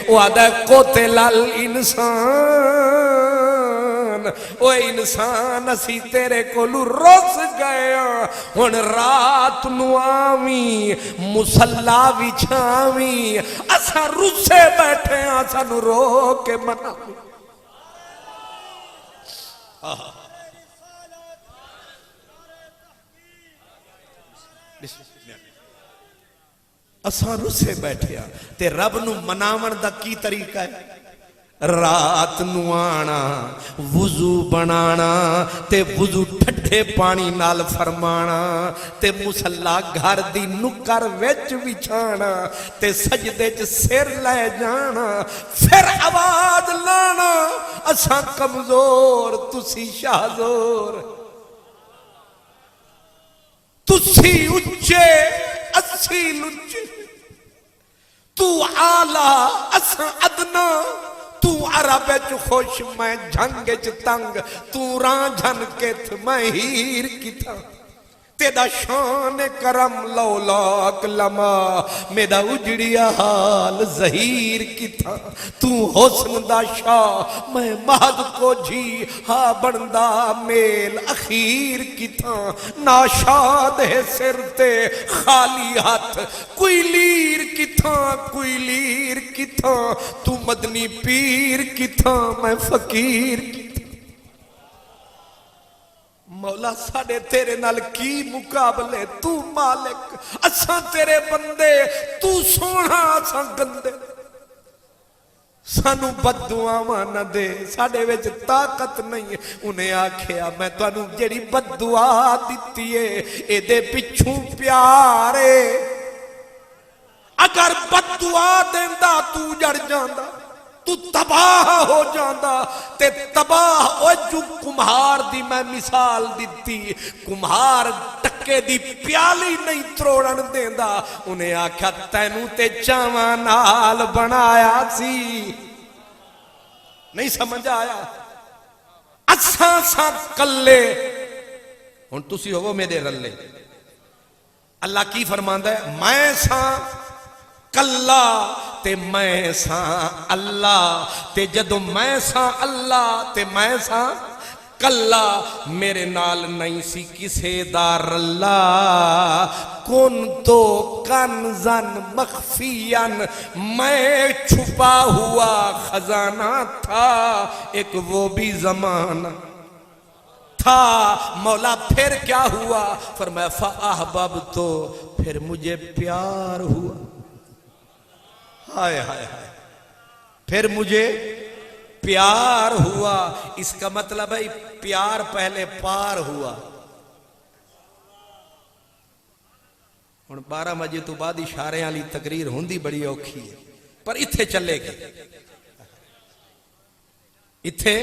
او آدھا قتل الانسان او انسان اسی تیرے کولو رس گیا ہن رات نو آویں مصلا وچھاویں اساں رسے بیٹھے ہاں سانو رو کے مناویں اساں رسے بیٹھے ہاں تے رب نو مناون دا کی طریقہ ہے رات نو آنا وضو بنانا تے وضو ٹھڈے پانی نال فرمانا تے مصلا گھر دی نکر وچ وچھانا تے سجدے چ سر لے جانا پھر آواز لانا اساں کمزور تسی شاہزور تسی اچے اسی لچے تو آلہ اساں ادنا تو عرب چ خوش میں جھنگ چ تنگ تو ران جھن کے میں ہیر کی تھا تیرا شان کرم لولاک لما میرا اجڑیا حال زہیر کی تھا تو حسن دا شاہ میں مہد کو جھی ہاں بندہ میل اخیر کی تھا ناشاد ہے سر تے خالی ہاتھ کوئی لیر کی تھا تو مدنی پیر کی تھا میں فقیر کی مولا ساڑے تیرے نال کی مقابلے تو مالک اساں تیرے بندے تو سونا اساں گندے سانو بد دعاواں نہ دے ساڑے وچ طاقت نہیں انہیں آکھیا میں تانوں جڑی بد دعا دتی ہے اے دے پچھوں پیارے اگر بد دعا دیندا تو جڑ جاندا تو تباہ ہو جاندہ تے تباہ او جو کمہار دی میں مثال دیتی کمہار ٹکے دی پیالی نہیں تروڑن دیندہ انہیں آکھا تینوں تے چاواں نال بنایا سی نہیں سمجھ آیا اساں ساں کلے ہن تسی ہو میرے رلے اللہ کی فرماندا ہے میں ساں کلا تے میں ساں اللہ تے جدو میں ساں اللہ تے میں ساں کلا میرے نال نہیں سی کسے دار اللہ کن تو کنزن مخفین میں چھپا ہوا خزانہ تھا ایک وہ بھی زمانہ تھا مولا پھر کیا ہوا فرمایا فَأَحْبَبْتُ تو پھر مجھے پیار ہوا ہائے ہائے ہائے پھر مجھے پیار ہوا اس کا مطلب ہے پیار پہلے پار ہوا ہن 12 بجے تو بعد اشارے والی تقریر ہوندی بڑی اوکھی ہے پر اتھے چلے گئے اتھے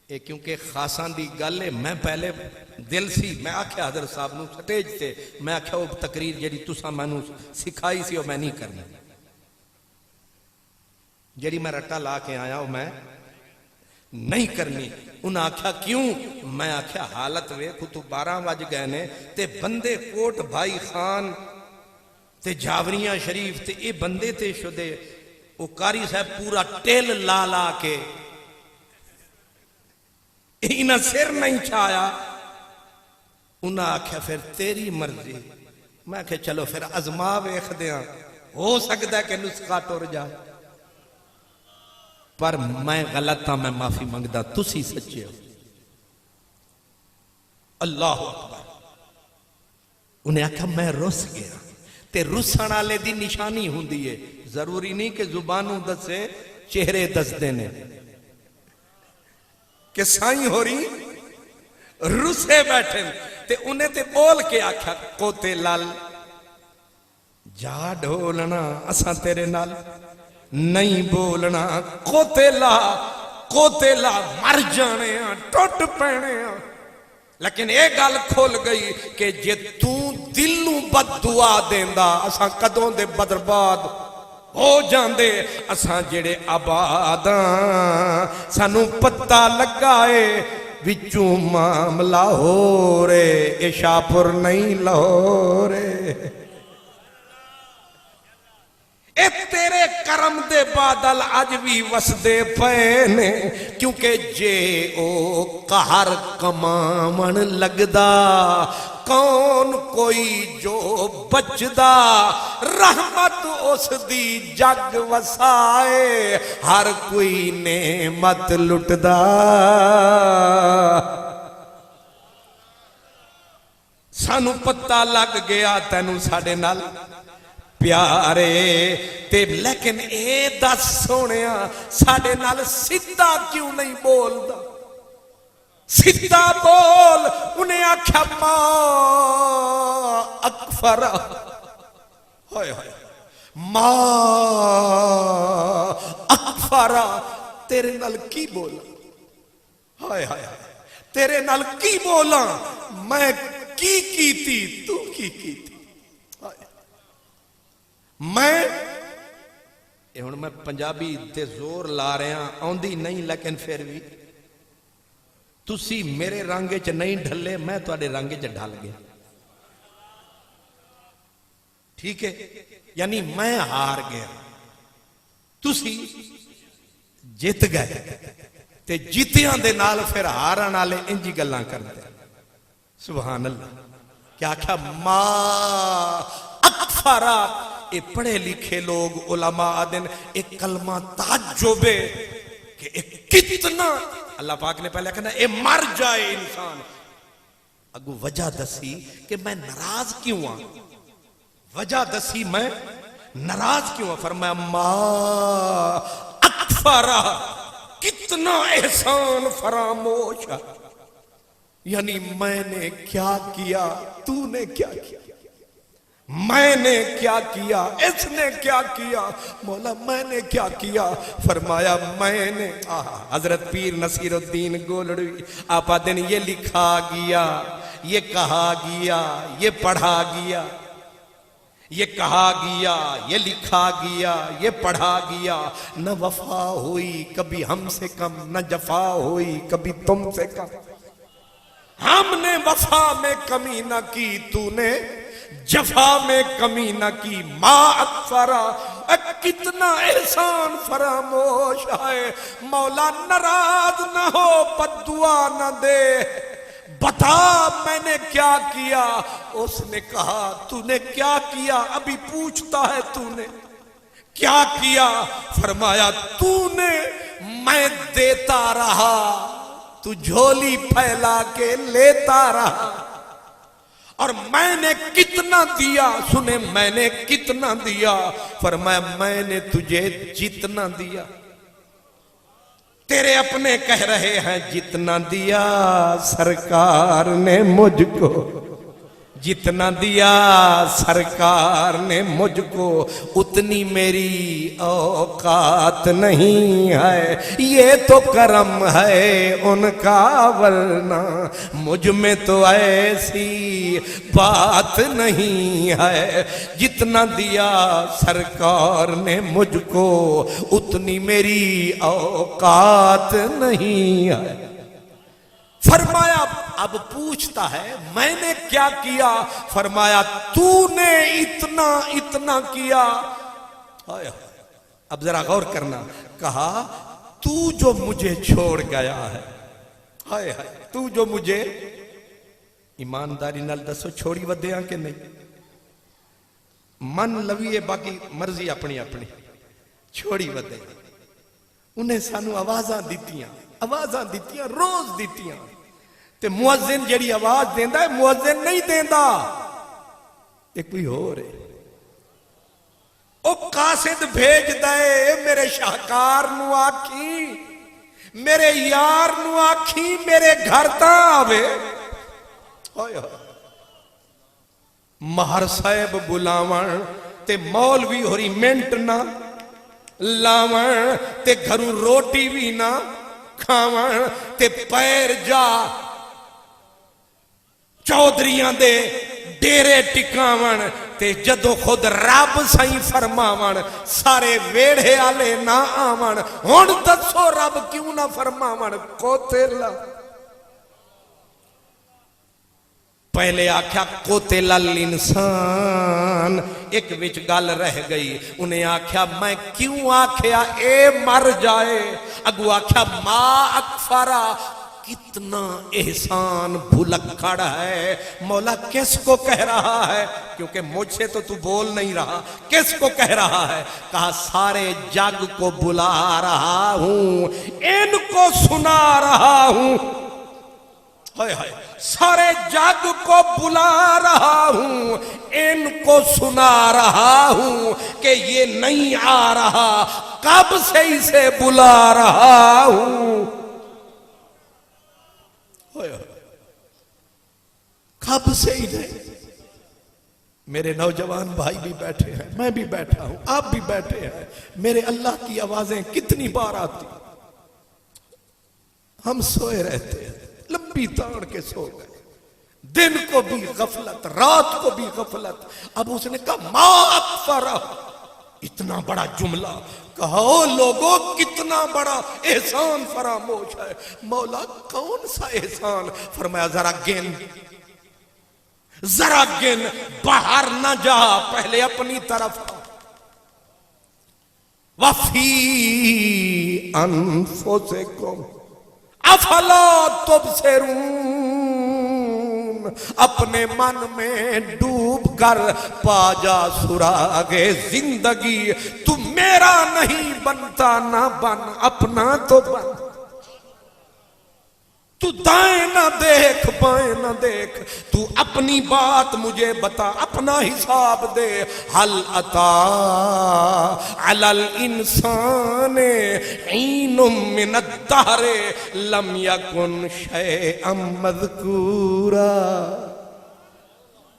کیونکہ خاصان دی گل ہے میں پہلے دل سی میں آکھیا حضرت صاحب نو سٹیج تے میں آکھیا وہ تقریر جڑی تساں مینوں سکھائی سی وہ میں نہیں کرنی جڑی میں رٹا لا کے آیا وہ میں نہیں کرنی انہاں آکھیا کیوں میں آکھیا حالت ویکھ تو 12 بج گئے نے تے بندے کوٹ بھائی خان تے جاوریاں شریف تے اے بندے تے شدے وہ قاری صاحب پورا ٹیل لا لا کے انہاں سر نہیں چھایا انہاں آکھیا پھر تیری مرضی میں آکھیا چلو پھر ازما ویکھ دیاں ہو سکتا ہے کہ نسخہ ٹر جائے پر میں غلط ہاں میں معافی مانگدا تسی سچے ہو اللہ اکبر انہیں آکھا میں رس گیا تے رسن والے دی نشانی ہوندی ہے ضروری نہیں کہ زبانوں دسے چہرے دس دینے کہ سائیں ہو رہی رسے بیٹھے تے انہیں تے بول کے آکھا کوتے لال جا ڈھولنا اساں تیرے نال نہیں بولنا کوتے لا کوتے لا مر جانے ہاں ٹوٹ پینے ہاں لیکن یہ گل کھل گئی کہ جے تو دل نو بد دعا دیندا اساں کدوں دے برباد ہو جاندے اساں جڑے آباداں سانو پتہ لگائے وچوں معاملہ ہو رے اے شاپور نہیں لاہورے اے تیرے کرم دے بادل اج بھی وسدے پے نے کیونکہ جے او قہر کماون لگدا کون کوئی جو بچدا رحمت اس دی جگ وسائے ہر کوئی نعمت لٹدا سانو پتہ لگ گیا تینوں ساڈے نال پیارے تے لیکن اے دس سونیا ساڈے نال سیدھا کیوں نہیں بولدا سیدھا بول انہیں آکھیا ما اکفر ہائے ہائے ما اکفر تیرے نال کی بولا ہائے ہائے تیرے نال کی بولا میں کی کیتی تو کی کیتی میں پنجابی تے زور لا رہے ہیں آندھی نہیں لیکن پھر بھی تسی میرے رنگ چ نہیں ڈھلے میں تواڈے رنگ چ ڈھل گیا ٹھیک ہے یعنی میں ہار گیا تسی جیت گئے تے جیتیاں دے نال پھر ہارن والے انجی گلاں کردے سبحان اللہ کیا کیا ما اکفرا اے پڑھے لکھے لوگ علماء آدن ایک کلمہ تعجبے کہ ایک کتنا اللہ پاک نے پہلے کہنا اے مر جائے انسان اگو وجہ دسی کہ میں ناراض کیوں ہوں وجہ دسی میں ناراض کیوں ہوں فرمایا ما اکفرا کتنا احسان فراموش یعنی میں نے کیا کیا تو نے کیا کیا میں نے کیا کیا اس نے کیا کیا مولا میں نے کیا کیا فرمایا میں نے حضرت پیر نصیر الدین گولڑوی آپا دن یہ لکھا گیا یہ کہا گیا یہ پڑھا گیا یہ کہا گیا یہ لکھا گیا یہ پڑھا گیا نہ وفا ہوئی کبھی ہم سے کم نہ جفا ہوئی کبھی تم سے کم ہم نے وفا میں کمی نہ کی تو نے جفا میں کمی نہ کی ما اکفرا کتنا احسان فراموش ہے مولا ناراض نہ ہو بد دعا نہ دے بتا میں نے کیا کیا اس نے کہا تو نے کیا کیا ابھی پوچھتا ہے تو نے کیا کیا فرمایا تو نے میں دیتا رہا تو جھولی پھیلا کے لیتا رہا اور میں نے کتنا دیا سنے میں نے کتنا دیا فرمایا میں نے تجھے جتنا دیا تیرے اپنے کہہ رہے ہیں جتنا دیا سرکار نے مجھ کو جتنا دیا سرکار نے مجھ کو اتنی میری اوقات نہیں ہے یہ تو کرم ہے ان کا ورنہ مجھ میں تو ایسی بات نہیں ہے جتنا دیا سرکار نے مجھ کو اتنی میری اوقات نہیں ہے فرمایا اب پوچھتا ہے میں نے کیا کیا فرمایا تو نے اتنا اتنا کیا اب ذرا غور کرنا کہا تو جو مجھے چھوڑ گیا ہے ہائے ہائے تو جو مجھے ایمانداری نال دسو چھوڑی ودیاں کہ نہیں من لویے باقی مرضی اپنی اپنی چھوڑی ودے انہیں سانو آوازاں دیتیاں روز دیتیاں تے مؤذن جڑی آواز دیندا ہے مؤذن نہیں دیندا یہ کوئی ہو رہے او قاصد بھیج دے میرے شاہکار نو آکھی میرے یار نو آکھی میرے گھر تا آوے مہر صاحب بلاون تے مولوی ہوری منٹ نہ لاون تے گھروں روٹی بھی نہ کھاون تے پیر جا چودھریاں دے ڈیرے ٹکاون تے جدو خود رب سائیں فرماون سارے ویڑے آلے نہ آون ہن دسو رب کیوں نہ فرماون قتل پہلے آکھیا قتل الانسان ایک وچ گل رہ گئی انہیں آکھیا میں کیوں آکھیا اے مر جائے اگو آکھیا ما اکفرا کتنا احسان بھلکڑ ہے مولا کس کو کہہ رہا ہے کیونکہ مجھ سے تو بول نہیں رہا کس کو کہہ رہا ہے کہا سارے جگ کو بلا رہا ہوں ان کو سنا رہا ہوں ہائے ہائے سارے جگ کو بلا رہا ہوں ان کو سنا رہا ہوں کہ یہ نہیں آ رہا کب سے اسے بلا رہا ہوں کب سے ہی نہیں میرے نوجوان بھائی بھی بیٹھے ہیں میں بھی بیٹھا ہوں آپ بھی بیٹھے ہیں میرے اللہ کی آوازیں کتنی بار آتی ہم سوئے رہتے ہیں لمبی تاڑ کے سو گئے دن کو بھی غفلت رات کو بھی غفلت اب اس نے کہا ما اکفرہ اتنا بڑا جملہ کہو لوگوں کتنا بڑا احسان فراموش ہے مولا کون سا احسان فرمایا ذرا گن باہر نہ جا پہلے اپنی طرف وفی انفسکم افلا تبصرون اپنے من میں ڈوب کر پا جا سراغ زندگی تو میرا نہیں بنتا نہ بن اپنا تو بن تو دائیں نہ دیکھ بائیں نہ دیکھ تو اپنی بات مجھے بتا اپنا حساب دے حل اتا علی الانسان حین من الدہر لم یکن شیئا مذکورا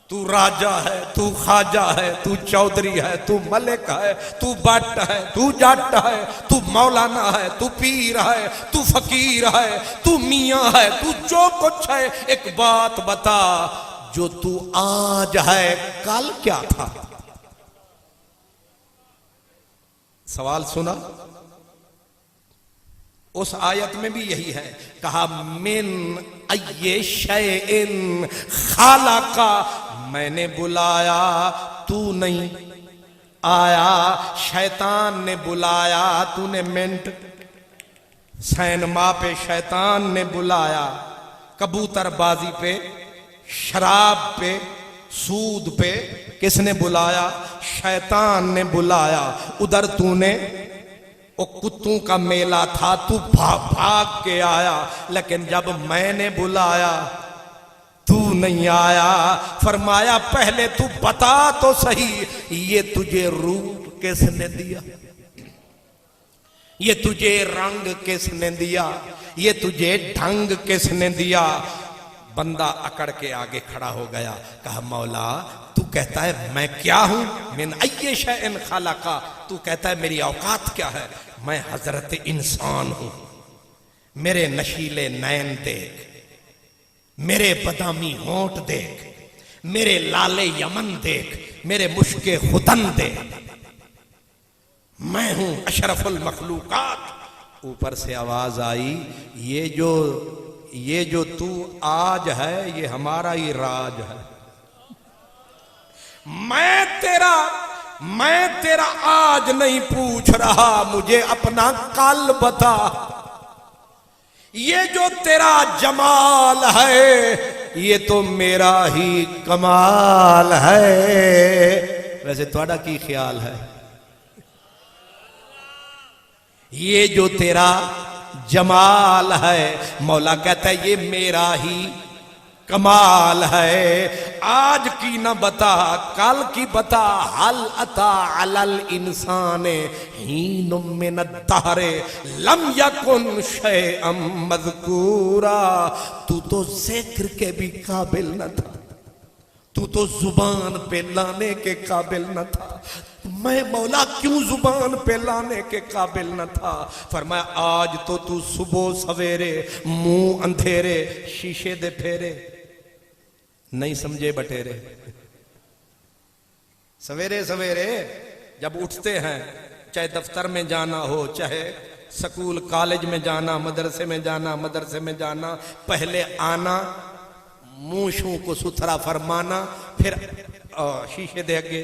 تو راجہ ہے تو خواجہ ہے تو چودھری ہے تو ملک ہے تو بٹ ہے تو جٹ ہے تو مولانا ہے تو پیر ہے تو فقیر ہے تو میاں ہے تو جو کچھ ہے ایک بات بتا جو تو آج ہے کل کیا تھا سوال سنا اس آیت میں بھی یہی ہے کہا من ای شیئن خالقا میں نے بلایا تو نہیں آیا شیطان نے بلایا تو نے منٹ سینما پہ شیطان نے بلایا کبوتر بازی پہ شراب پہ سود پہ کس نے بلایا شیطان نے بلایا ادھر تو نے وہ کتوں کا میلہ تھا تو بھاگ کے آیا لیکن جب میں نے بلایا تو نہیں آیا فرمایا پہلے تو بتا تو صحیح یہ تجھے روپ کس نے دیا یہ تجھے رنگ کس نے دیا یہ تجھے ڈھنگ کس نے دیا بندہ اکڑ کے آگے کھڑا ہو گیا کہا مولا تو کہتا ہے میں کیا ہوں من ای شیئن خلقا تو کہتا ہے میری اوقات کیا ہے میں حضرت انسان ہوں میرے نشیلے نین دیکھ میرے بدامی ہونٹ دیکھ میرے لالے یمن دیکھ میرے مشک خدن دیکھ میں ہوں اشرف المخلوقات اوپر سے آواز آئی یہ جو تو آج ہے یہ ہمارا ہی راج ہے میں تیرا آج نہیں پوچھ رہا مجھے اپنا کل بتا یہ جو تیرا جمال ہے یہ تو میرا ہی کمال ہے ویسے تھوڑا کی خیال ہے یہ جو تیرا جمال ہے مولا کہتا ہے یہ میرا ہی کمال ہے آج کی نہ بتا کل کی بتا حل اتا علی الانسان حین من الدہر لم یکن شیئا مذکورا تو ذکر کے بھی قابل نہ تھا تو زبان پہ لانے کے قابل نہ تھا میں مولا کیوں زبان پہ لانے کے قابل نہ تھا؟ فرمایا آج تو صبح سویرے منہ اندھیرے شیشے دے پھیرے نہیں سمجھے بٹیرے. سویرے سویرے جب اٹھتے ہیں، چاہے دفتر میں جانا ہو، چاہے سکول کالج میں جانا، مدرسے میں جانا، پہلے آنا، منہ شوں کو ستھرا فرمانا، پھر شیشے دے اگے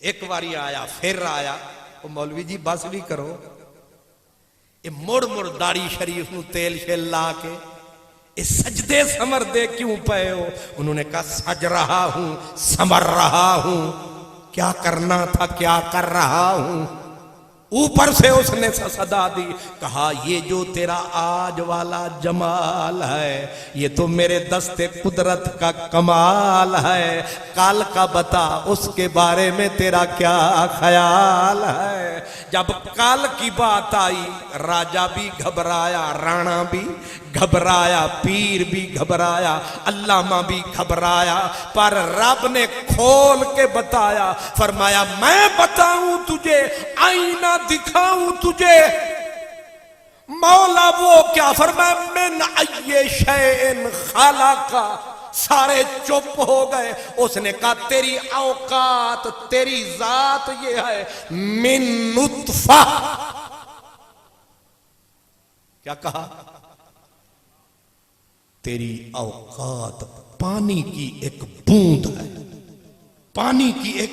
ایک باری آیا پھر آیا. وہ مولوی جی بس بھی کرو، یہ مڑ داڑھی شریف نو تیل شیل لا کے یہ سجدے سمر دے کیوں پئے ہو؟ انہوں نے کہا سج رہا ہوں، سمر رہا ہوں، کیا کرنا تھا کیا کر رہا ہوں. اوپر سے اس نے صدا دی، کہا یہ جو تیرا آج والا جمال ہے یہ تو میرے دست قدرت کا کمال ہے. کل کا بتا اس کے بارے میں تیرا کیا خیال ہے؟ جب کل کی بات آئی راجہ بھی گھبرایا، رانا بھی گھبرایا، پیر بھی گھبرایا، علامہ بھی گھبرایا، پر رب نے کھول کے بتایا. فرمایا میں بتاؤں تجھے، آئینہ دکھاؤں تجھے. مولا وہ کیا؟ فرمایا من ای شیء خلق. سارے چپ ہو گئے. اس نے کہا تیری اوقات، تیری ذات یہ ہے من نطفہ. کیا کہا؟ تیری اوقات پانی کی ایک بوند ہے، پانی کی ایک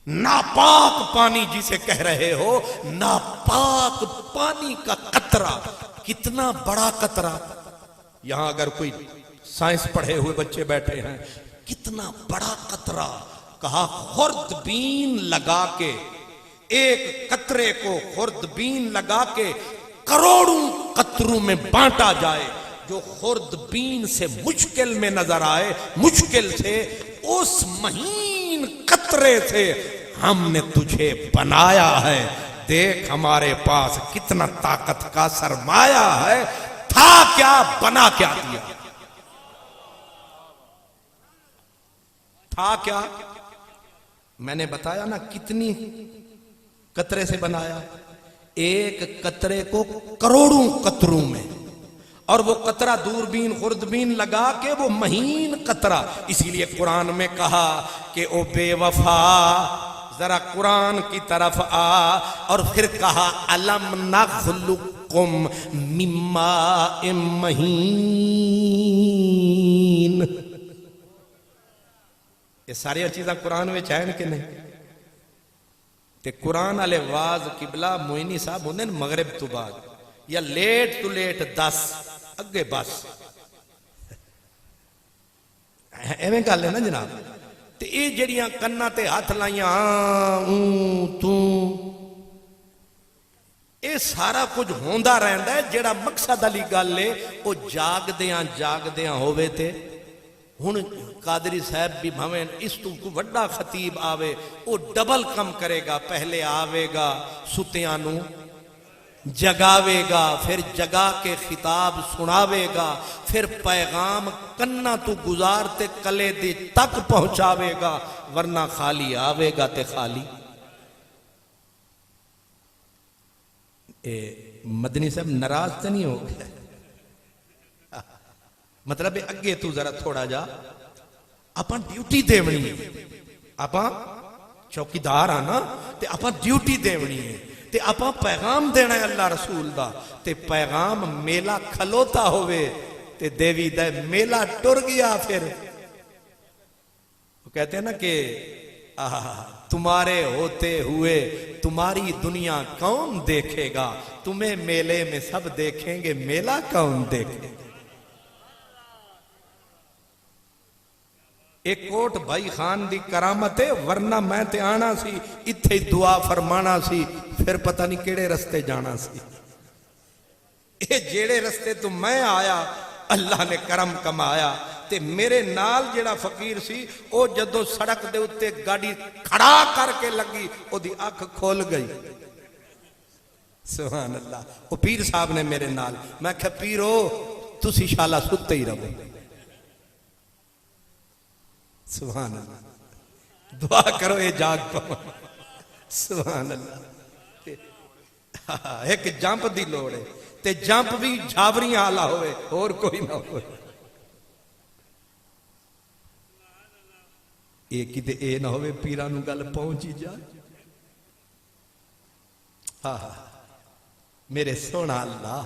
ناپاک پانی جسے کہہ رہے ہو، ناپاک پانی کا قطرہ. کتنا بڑا قطرہ. یہاں اگر کوئی سائنس پڑھے ہوئے بچے بیٹھے ہیں، کتنا بڑا قطرہ. کہا خوردبین لگا کے، ایک قطرے کو خوردبین لگا کے کروڑوں قطروں میں بانٹا جائے، جو خوردبین سے مشکل میں نظر آئے، مشکل سے اس مہین قطرے سے ہم نے تجھے بنایا ہے. دیکھ ہمارے پاس کتنا طاقت کا سرمایہ ہے. تھا کیا بنا کیا دیا. تھا کیا؟ میں نے بتایا نا کتنی قطرے سے بنایا. ایک قطرے کو کروڑوں قطروں میں، اور وہ قطرہ دوربین خوردبین لگا کے وہ مہین قطرہ. اسی لیے قرآن میں کہا کہ او بے وفا ذرا قرآن کی طرف آ، اور پھر کہا الم نخلقکم من ماء مہین. یہ ساری چیزاں قرآن میں چاہیں کہ نہیں؟ تے قرآن والے واز قبلہ موئنی صاحب ہوندے مغرب تو بعد یا لیٹ تو لیٹ 10 اگے بس ایویں گل ہے نا جناب. تے یہ جڑیاں کنا تے ہاتھ لائیاں تو یہ سارا کچھ ہوندا رہندا ہے. جڑا مقصد علی گل ہے وہ جاگدیاں ہووے تے ہن قادری صاحب بھی بھویں اس تو کو وڈا خطیب آوے وہ ڈبل کم کرے گا. پہلے آوے گا ستیاں نو جگاوے گا، پھر جگا کے خطاب سناوے گا، پھر پیغام کنا تو گزارتے کلے دے تک پہنچاوے گا. ورنہ خالی آوے گا تے خالی. مدنی صاحب ناراض تے نہیں ہو گیا؟ مطلب اگے تو ذرا تھوڑا جا اپن ڈیوٹی دیونی ہے. اپن چوکیدار آنا تے اپن ڈیوٹی دیونی ہے تے اپن پیغام دینا ہے اللہ رسول دا. تے پیغام میلہ کھلوتا ہوئے تے دیوی دے میلہ ٹر گیا. پھر وہ کہتے ہیں نا کہ تمہارے ہوتے ہوئے تمہاری دنیا کون دیکھے گا، تمہیں میلے میں سب دیکھیں گے، میلہ کون دیکھے گا. ایک کوٹ بھائی خان دی کرامت ہے، ورنہ میں تے آنا سی اتھے دعا فرمانا سی، پھر پتہ نہیں کیڑے رستے جانا سی. اے جیڑے رستے تو میں آیا اللہ نے کرم کمایا. تے میرے نال جڑا فقیر سی او جدو سڑک دے اتے گاڑی کھڑا کر کے لگی او دی آنکھ کھول گئی. سبحان اللہ. وہ پیر صاحب نے میرے نال، میں کہا پیرو تسی شالا ستے ہی رہو. سبحان اللہ. دعا کرو یہ جاگ پاؤں سبحان اللہ ایک جمپ دی لوڑ ہے تے جمپ بھی جھاوریاں آلہ ہوئے اور کوئی نہ ہوئے ایک ہی تے اے نہ ہوئے پیرانو گل پہنچی جا میرے سونا اللہ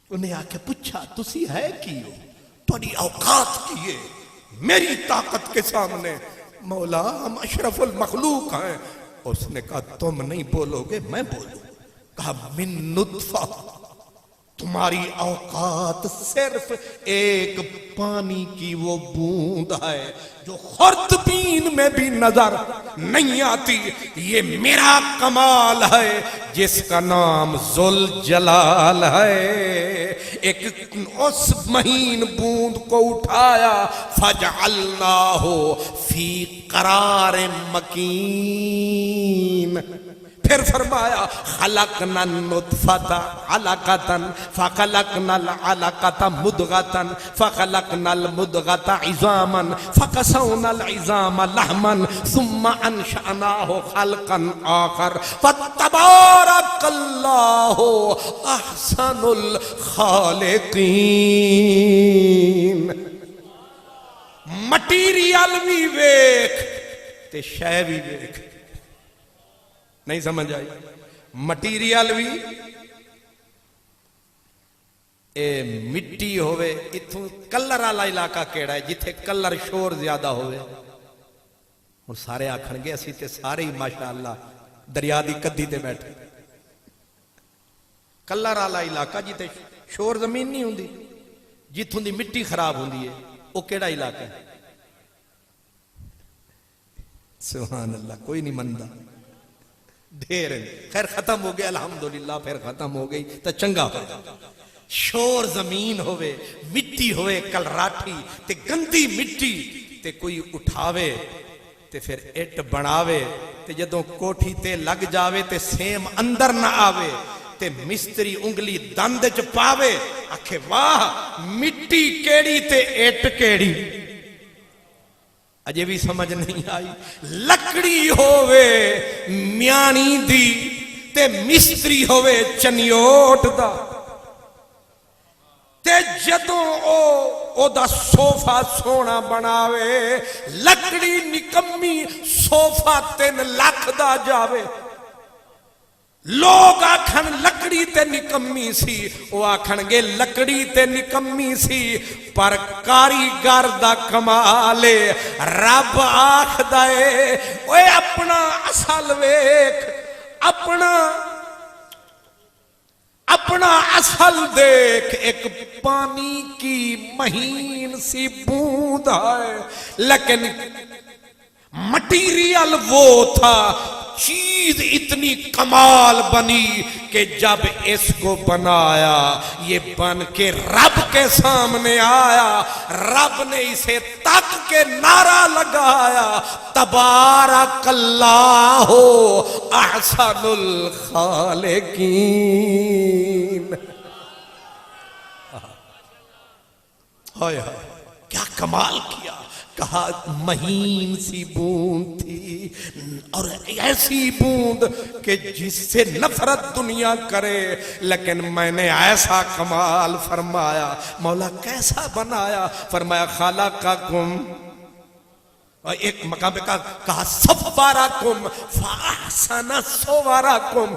انہیں آ کے پوچھا تسی ہے کی ہو تھوڑی اوقات کی ہے میری طاقت کے سامنے مولا ہم اشرف المخلوق ہیں اس نے کہا تم نہیں بولو گے میں بولوں کہا من نطفہ تمہاری اوقات صرف ایک پانی کی وہ بوند ہے جو خوردبین میں بھی نظر نہیں آتی یہ میرا کمال ہے جس کا نام ذوالجلال ہے ایک اس مہین بوند کو اٹھایا فجعلناہ فی قرار مکین پھر فرمایا خلقنا النطفة علقة فخلقنا العلقة مدغة فخلقنا المدغة عظاما فكسونا العظام لحما ثم أنشأناه خلقا آخر فتبارك الله أحسن الخالقين مٹیریل بھی ویکھ تے شے بھی ویکھ نہیں سمجھ آئی مٹیریل بھی اے مٹی ہوئے اتھوں کلر والا علاقہ کیڑا ہے جتھے کلر شور زیادہ ہوئے اور سارے آکھن گے اسی تے سارے ہی ماشاءاللہ دریا دی کدی تے بیٹھے کلر والا علاقہ جتھے شور زمین نہیں ہوندی جتھوں دی مٹی خراب ہوندی ہے وہ کیڑا علاقہ ہے سبحان اللہ کوئی نہیں مندہ ڈھیر خیر ختم ہو گیا الحمدللہ پھر ختم ہو گئی تو چنگا ہو شور زمین ہوئے مٹی ہوئے کل راٹھی تے گندی مٹی تے کوئی اٹھاوے تے پھر اٹ بناوے تے جدوں کوٹھی تے لگ جاوے تے سیم اندر نہ آوے تے مستری انگلی دند چ پاوے آکھے واہ مٹی کیڑی تے اٹ کیڑی اجے بھی سمجھ نہیں آئی لکڑی ہووے میانی دی تے مستری ہووے چنیوٹ دا تے جدوں او دا صوفہ سونا بناوے لکڑی نکمی صوفہ 3 لاکھ دا جاوے لوگ آکھن لکڑی تے نکمی سی وہ آکھن گے لکڑی تے نکمی سی پر کاریگر دا کمالے رب آکھ دائے اوے اپنا اصل ویکھ اپنا اصل دیکھ ایک پانی کی مہین سی بوند ہے لیکن مٹیریل وہ تھا چیز اتنی کمال بنی کہ جب اس کو بنایا یہ بن کے رب کے سامنے آیا رب نے اسے تک کے نعرہ لگایا تبارک اللہ احسن الخالقین کیا کمال کیا کہا مہین سی بوند تھی اور ایسی بوند کہ جس سے نفرت دنیا کرے لیکن میں نے ایسا کمال فرمایا مولا کیسا بنایا فرمایا خالقکم اور ایک مقام پہ کہا صفارکم فاحسن صورکم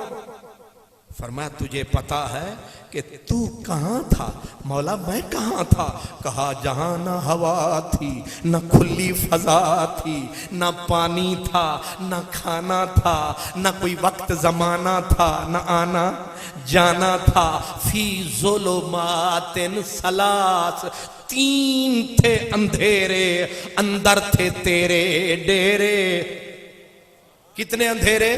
فرمایا تجھے پتا ہے کہ تو کہاں تھا مولا میں کہاں تھا کہا جہاں نہ ہوا تھی نہ کھلی فضا تھی نہ پانی تھا نہ کھانا تھا نہ کوئی وقت زمانہ تھا نہ آنا جانا تھا فی ظلمات ثلاث 3 تھے اندھیرے اندر تھے تیرے ڈیرے کتنے اندھیرے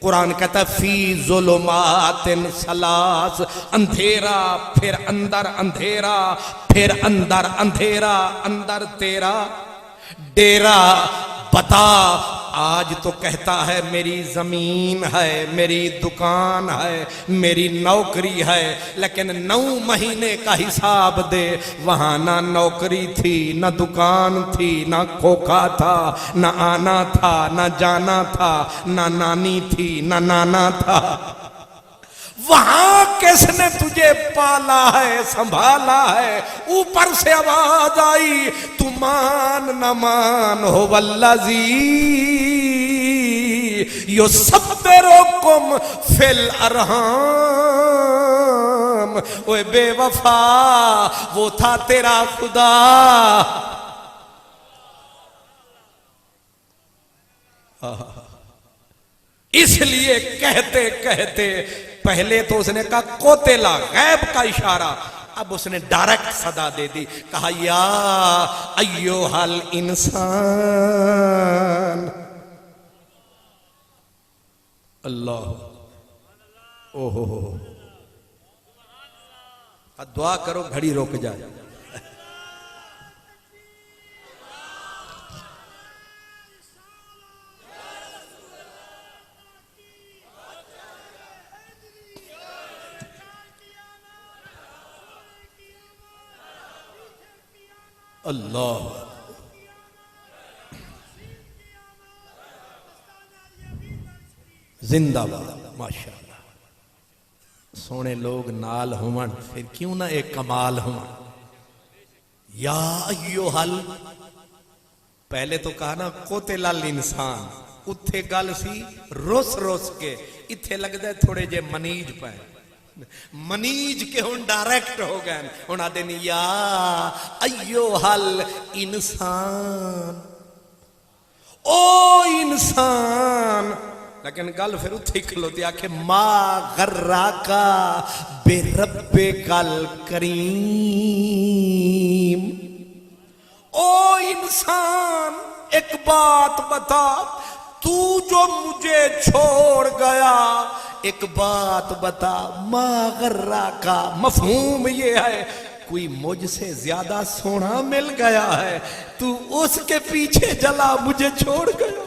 قرآن کہتا ہے فی ظلمات ثلاث اندھیرا پھر اندر اندھیرا پھر اندر اندھیرا اندر تیرا ڈیرا بتا آج تو کہتا ہے میری زمین ہے، میری دکان ہے، میری نوکری ہے، لیکن 9 مہینے کا حساب دے، وہاں نہ نوکری تھی، نہ دکان تھی، نہ کھوکھا تھا، نہ آنا تھا، نہ جانا تھا، نہ نانی تھی، نہ نانا تھا۔ وہاں کس نے تجھے پالا ہے، سنبھالا ہے؟ اوپر سے آواز آئی تو مان نہ مان ہو والذی یصبرکم فی الارحام، اوے بے وفا وہ تھا تیرا خدا۔ اس لیے کہتے کہتے پہلے تو اس نے کہا کوتلا، غیب کا اشارہ، اب اس نے ڈائریکٹ صدا دے دی، کہا یا ایوہا الانسان، اللہ اوہ دعا کرو گھڑی روک جائے۔ اللہ زندہ باد، ماشاءاللہ۔ سونے لوگ نال ہون پھر کیوں نہ ایک کمال ہون۔ یا ایوہل، پہلے تو کہا نا قتل الانسان، اتھے گل سی روس روس کے، اتھے لگ دے تھوڑے جے منیج پہ، منیج کے ہون ڈائریکٹ ہو گئے، ہون آدھے نہیں یا ایوہل انسان، او انسان، لیکن گل پھر اتھے کھلوتی آکھے ما غراکا بربک الکریم، او انسان ایک بات بتا، تو جو مجھے چھوڑ گیا، ایک بات بتا، ما غراکا، مفہوم یہ ہے کوئی مجھ سے زیادہ سونا مل گیا ہے، تو اس کے پیچھے جلا مجھے چھوڑ گیا،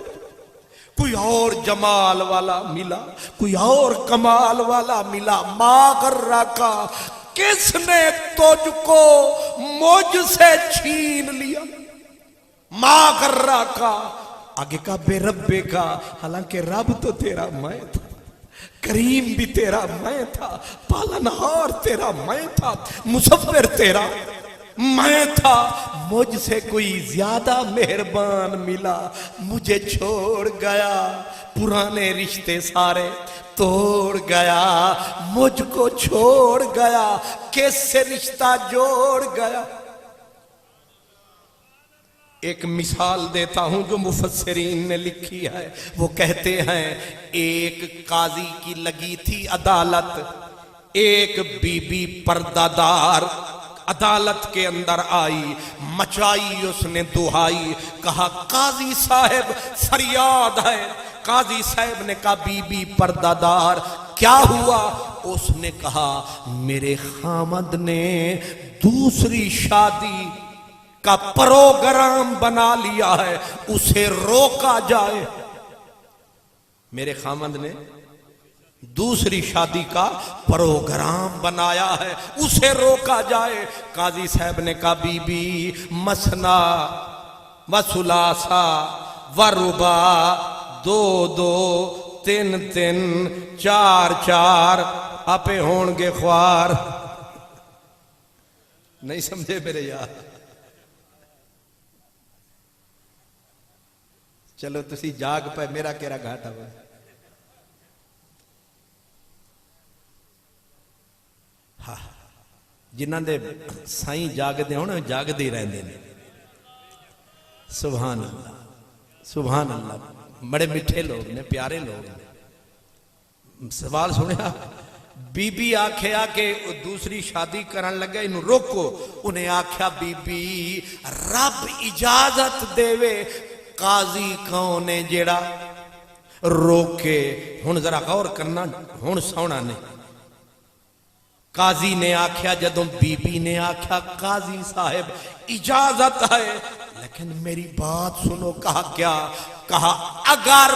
کوئی اور جمال والا ملا، کوئی اور کمال والا ملا، ما غراکا، کس نے تجھ کو مجھ سے چھین لیا، ما غراکا، آگے کا بے ربے کا، حالانکہ رب تو تیرا میں تھا، کریم بھی تیرا میں تھا، پالنہار تیرا میں تھا، مصور تیرا میں تھا، مجھ سے کوئی زیادہ مہربان ملا، مجھے چھوڑ گیا، پرانے رشتے سارے توڑ گیا، مجھ کو چھوڑ گیا، کس سے رشتہ جوڑ گیا۔ ایک مثال دیتا ہوں جو مفسرین نے لکھی ہے، وہ کہتے ہیں ایک قاضی کی لگی تھی عدالت، ایک بی بی پردہ دار عدالت کے اندر آئی، مچائی اس نے دہائی، کہا قاضی صاحب فریاد ہے، قاضی صاحب نے کہا بی بی پردہ دار کیا ہوا؟ اس نے کہا میرے خامد نے دوسری شادی کا پروگرام بنا لیا ہے، اسے روکا جائے، میرے خامد نے دوسری شادی کا پروگرام بنایا ہے، اسے روکا جائے۔ قاضی صاحب نے کہا بی بی مسنا و ثلاثا و رباع، 2 2 3 3 4 4 آپے ہون گے خوار، نہیں سمجھے میرے یار؟ چلو تسی جاگ پہ، میرا کیرا گھاٹا ہوا۔ ہاں جنہاں دے سائیں جاگ دے ہونا جاگ دے رہن دے، سبحان اللہ سبحان اللہ، بڑے مٹھے لوگ نے، پیارے لوگ نے۔ سوال سنیا، بی بی آکھیا کہ دوسری شادی کرن لگا انہوں روکو، انہیں آکھیا بی بی رب اجازت دے وے، قاضی کون ہے جیڑا روکے؟ ہن ذرا غور کرنا، ہن سونا نہیں۔ قاضی نے آکھیا، جدوں بی بی نے آکھیا قاضی صاحب اجازت ہے، لیکن میری بات سنو. کہا کیا؟ کہا اگر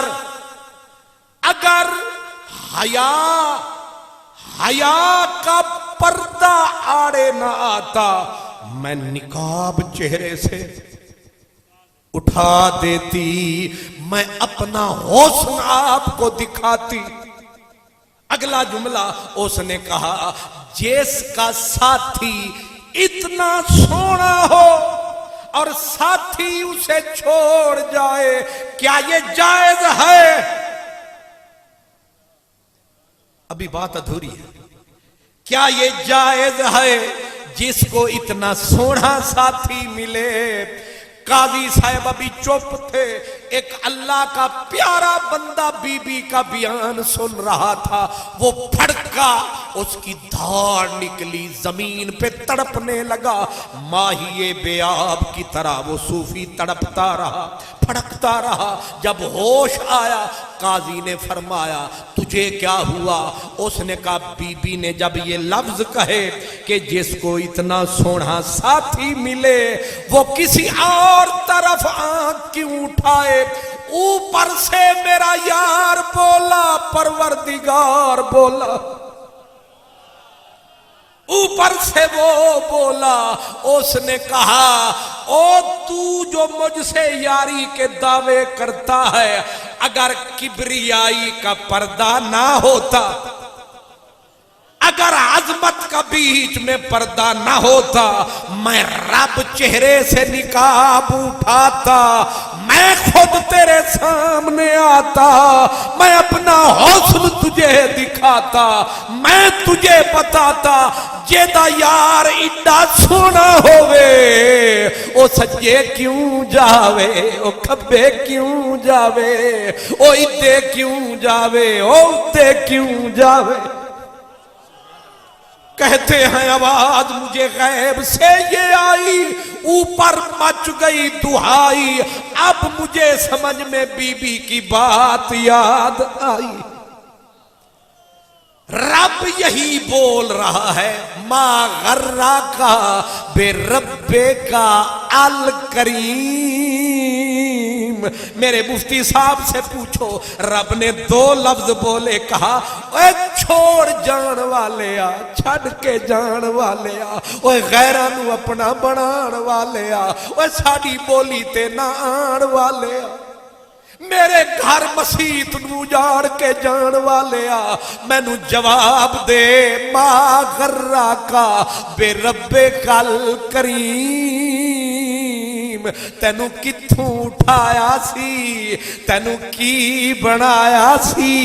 حیا کا پردہ آڑے نہ آتا میں نقاب چہرے سے اٹھا دیتی, میں اپنا حسن آپ کو دکھاتی. اگلا جملہ اس نے کہا جس کا ساتھی اتنا سونا ہو اور ساتھی اسے چھوڑ جائے کیا یہ جائز ہے؟ ابھی بات ادھوری ہے. کیا یہ جائز ہے جس کو اتنا سونا ساتھی ملے؟ قاضی صاحب ابھی چپ تھے. ایک اللہ کا پیارا بندہ بی بی کا بیان سن رہا تھا. وہ پھڑکا, اس کی دھاڑ نکلی, زمین پہ تڑپنے لگا. ماہی بے آب کی طرح وہ صوفی تڑپتا رہا, پھڑکتا رہا. جب ہوش آیا قاضی نے فرمایا تجھے کیا ہوا؟ اس نے کہا بی بی نے جب یہ لفظ کہے کہ جس کو اتنا سونا ساتھی ملے وہ کسی اور طرف آنکھ کیوں اٹھائے, اوپر سے میرا یار بولا, پروردگار بولا, اوپر سے وہ بولا. اس نے کہا او تو جو مجھ سے یاری کے دعوے کرتا ہے, اگر کبریائی کا پردہ نہ ہوتا, اگر عظمت کا بیچ میں پردہ نہ ہوتا, میں رب چہرے سے نقاب اٹھاتا, میں خود تیرے سامنے آتا, میں اپنا حسن تجھے دکھاتا, میں تجھے بتاتا جیدہ یار ایڈا سونا ہوئے او سجے کیوں جاوے, او کھبے کیوں جاوے, او ایدے کیوں جاوے, او ادے کیوں جاوے. کہتے ہیں آواز مجھے غیب سے یہ آئی, اوپر مچ گئی دہائی, اب مجھے سمجھ میں بی بی کی بات یاد آئی. رب یہی بول رہا ہے ما غرہ کا بے رب کا الکریم. میرے مفتی صاحب سے پوچھو, رب نے 2 لفظ بولے, کہا اے چھوڑ جان والے آ, چھڑ کے جان والے آ, اے غیرانو اپنا بنان والے آ, اے ساڑی بولی تے نہ آن والے آ, میرے گھر مسیت نو جاڑ کے جان والے آ, میں نو جواب دے ما غرہ کا بے رب کل کریم. تینو کتھوں اٹھایا سی, تینو کی بنایا سی,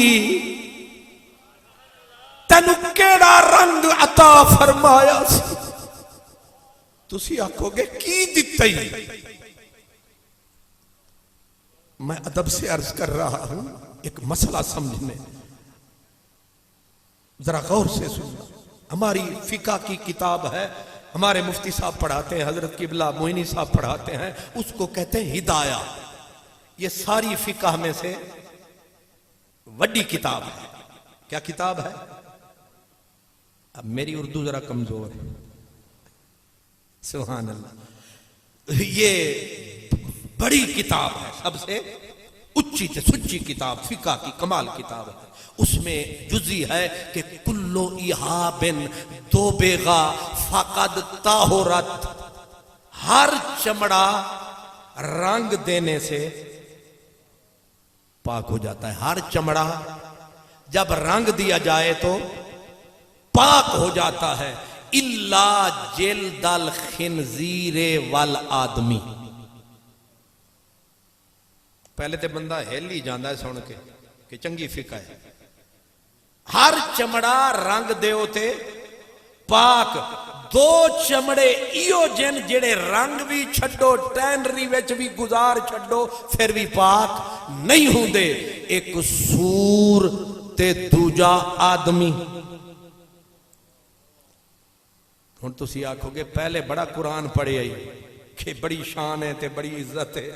تینو کیڑا رنگ عطا فرمایا سی. تسی آکھو گے کی دتا ہی. میں ادب سے عرض کر رہا ہوں, ایک مسئلہ سمجھنے, ذرا غور سے سننا. ہماری فقہ کی کتاب ہے, ہمارے مفتی صاحب پڑھاتے ہیں, حضرت قبلہ معینی صاحب پڑھاتے ہیں, اس کو کہتے ہیں ہدایہ. یہ ساری فقہ میں سے وڈی کتاب ہے. کیا کتاب ہے؟ اب میری اردو ذرا کمزور ہے, سبحان اللہ. یہ بڑی کتاب ہے, سب سے اچھی تے سچی کتاب, فقہ کی کمال کتاب ہے. اس میں جزی ہے کہ کلو ایہابن دو بیغا فقد طاہرت, ہر چمڑا رنگ دینے سے پاک ہو جاتا ہے. ہر چمڑا جب رنگ دیا جائے تو پاک ہو جاتا ہے. الا جلد الخنزیر والآدمی. پہلے تے بندہ ہل ہی جاندہ ہے سن کے کہ چنگی فقہ ہے. ہر چمڑا رنگ دیو تے پاک. 2 چمڑے ایو جن جڑے رنگ بھی چھڈو, ٹینری وچ بھی گزار چھڈو, پھر بھی پاک نہیں ہوں دے. ایک سور تے دوجا آدمی. ہن تسی آکھو گے پہلے بڑا قرآن پڑھے آئی کہ بڑی شان ہے تے بڑی عزت ہے,